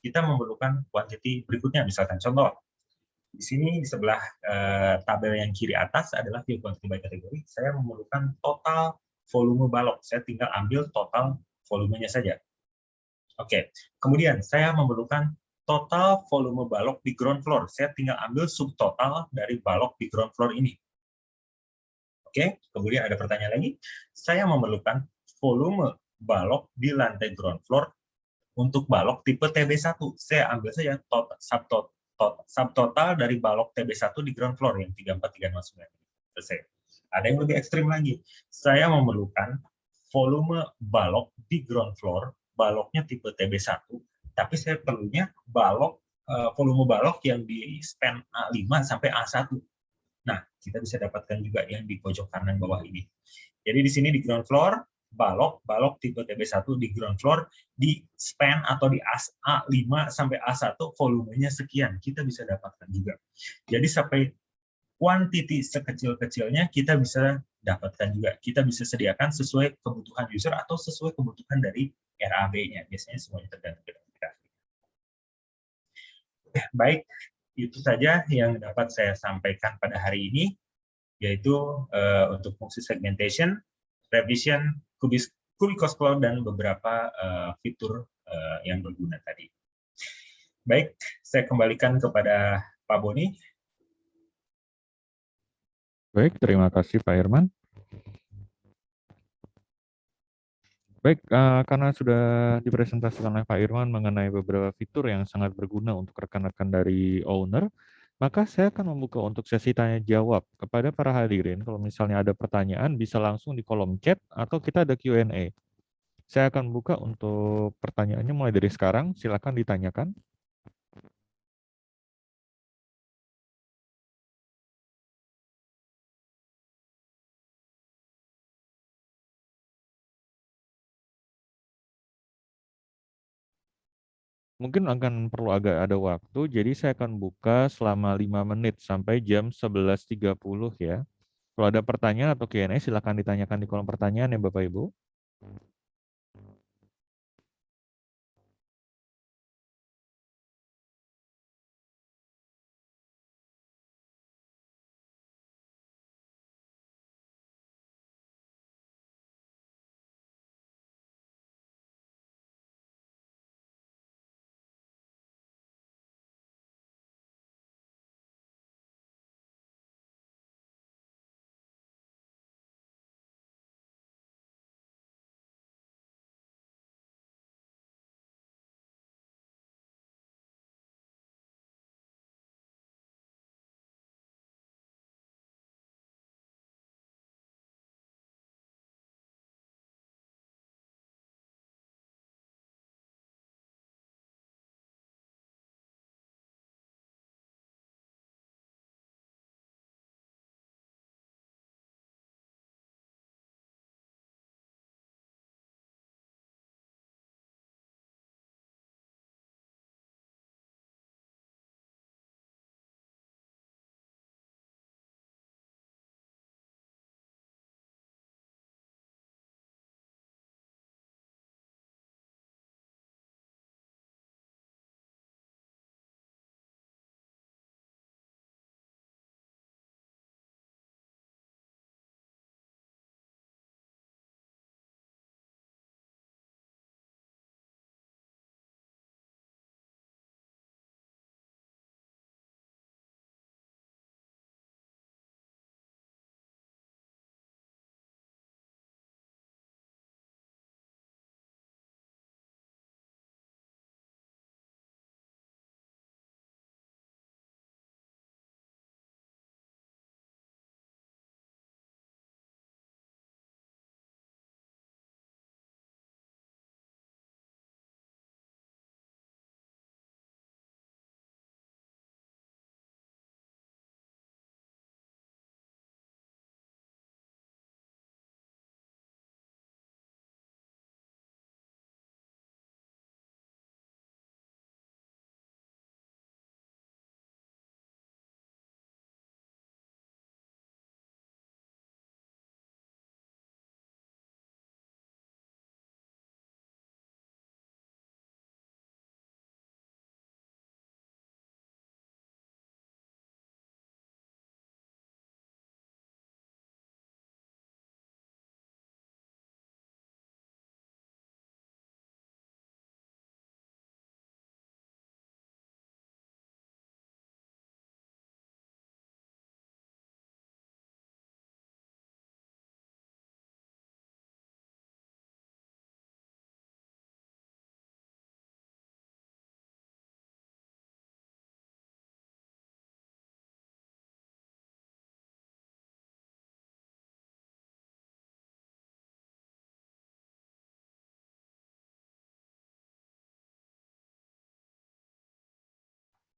Kita memerlukan kuantiti berikutnya, misalkan contoh, di sini di sebelah tabel yang kiri atas adalah view quantity by kategori. Saya memerlukan total volume balok. Saya tinggal ambil total volumenya saja. Oke, kemudian saya memerlukan total volume balok di ground floor. Saya tinggal ambil subtotal dari balok di ground floor ini. Oke, kemudian ada pertanyaan lagi. Saya memerlukan volume balok di lantai ground floor untuk balok tipe TB1. Saya ambil saja subtotal dari balok TB1 di ground floor yang 34309. Selesai. Ada yang lebih ekstrim lagi. Saya memerlukan volume balok di ground floor, baloknya tipe TB1, tapi saya perlunya volume balok yang di span A5 sampai A1. Nah, kita bisa dapatkan juga yang di pojok kanan bawah ini. Jadi di sini di ground floor, balok tipe TB1 di ground floor, di span atau di A5 sampai A1 volumenya sekian. Kita bisa dapatkan juga. Jadi sampai kuantiti sekecil-kecilnya kita bisa dapatkan juga. Kita bisa sediakan sesuai kebutuhan user atau sesuai kebutuhan dari RAB-nya. Biasanya semuanya tergantung dengan grafik. Baik, itu saja yang dapat saya sampaikan pada hari ini, yaitu untuk fungsi segmentation, revision, Kubicos Cloud, dan beberapa fitur yang berguna tadi. Baik, saya kembalikan kepada Pak Boni. Baik, terima kasih Pak Irman. Baik, karena sudah dipresentasikan oleh Pak Irman mengenai beberapa fitur yang sangat berguna untuk rekan-rekan dari owner, maka saya akan membuka untuk sesi tanya jawab kepada para hadirin. Kalau misalnya ada pertanyaan, bisa langsung di kolom chat atau kita ada Q&A. Saya akan buka untuk pertanyaannya mulai dari sekarang. Silakan ditanyakan. Mungkin akan perlu agak ada waktu, jadi saya akan buka selama 5 menit sampai jam 11.30 ya. Kalau ada pertanyaan atau Q&A, silakan ditanyakan di kolom pertanyaan ya Bapak Ibu.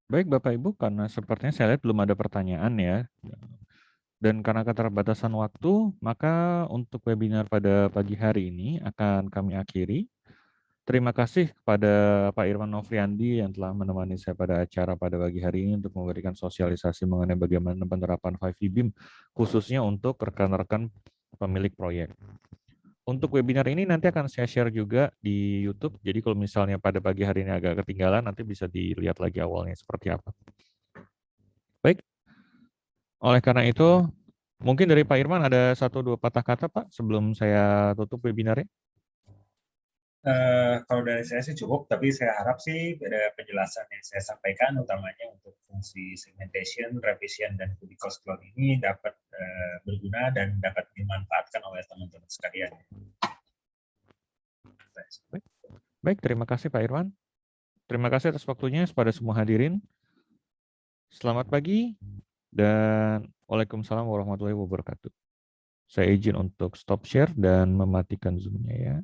Baik Bapak Ibu, karena sepertinya saya lihat belum ada pertanyaan ya. Dan karena keterbatasan waktu, maka untuk webinar pada pagi hari ini akan kami akhiri. Terima kasih kepada Pak Irwan Nofriandi yang telah menemani saya pada acara pada pagi hari ini untuk memberikan sosialisasi mengenai bagaimana penerapan 5V BIM, khususnya untuk rekan-rekan pemilik proyek. Untuk webinar ini nanti akan saya share juga di YouTube. Jadi kalau misalnya pada pagi hari ini agak ketinggalan, nanti bisa dilihat lagi awalnya seperti apa. Baik, oleh karena itu, mungkin dari Pak Irman ada 1-2 patah kata Pak sebelum saya tutup webinarnya. Kalau dari saya sih cukup, tapi saya harap sih ada penjelasan yang saya sampaikan, utamanya untuk fungsi segmentation, revision, dan Kubikos Cloud ini dapat berguna dan dapat dimanfaatkan oleh teman-teman sekalian. Baik, terima kasih Pak Irwan. Terima kasih atas waktunya kepada semua hadirin. Selamat pagi dan Waalaikumsalam warahmatullahi wabarakatuh. Saya izin untuk stop share dan mematikan Zoom-nya ya.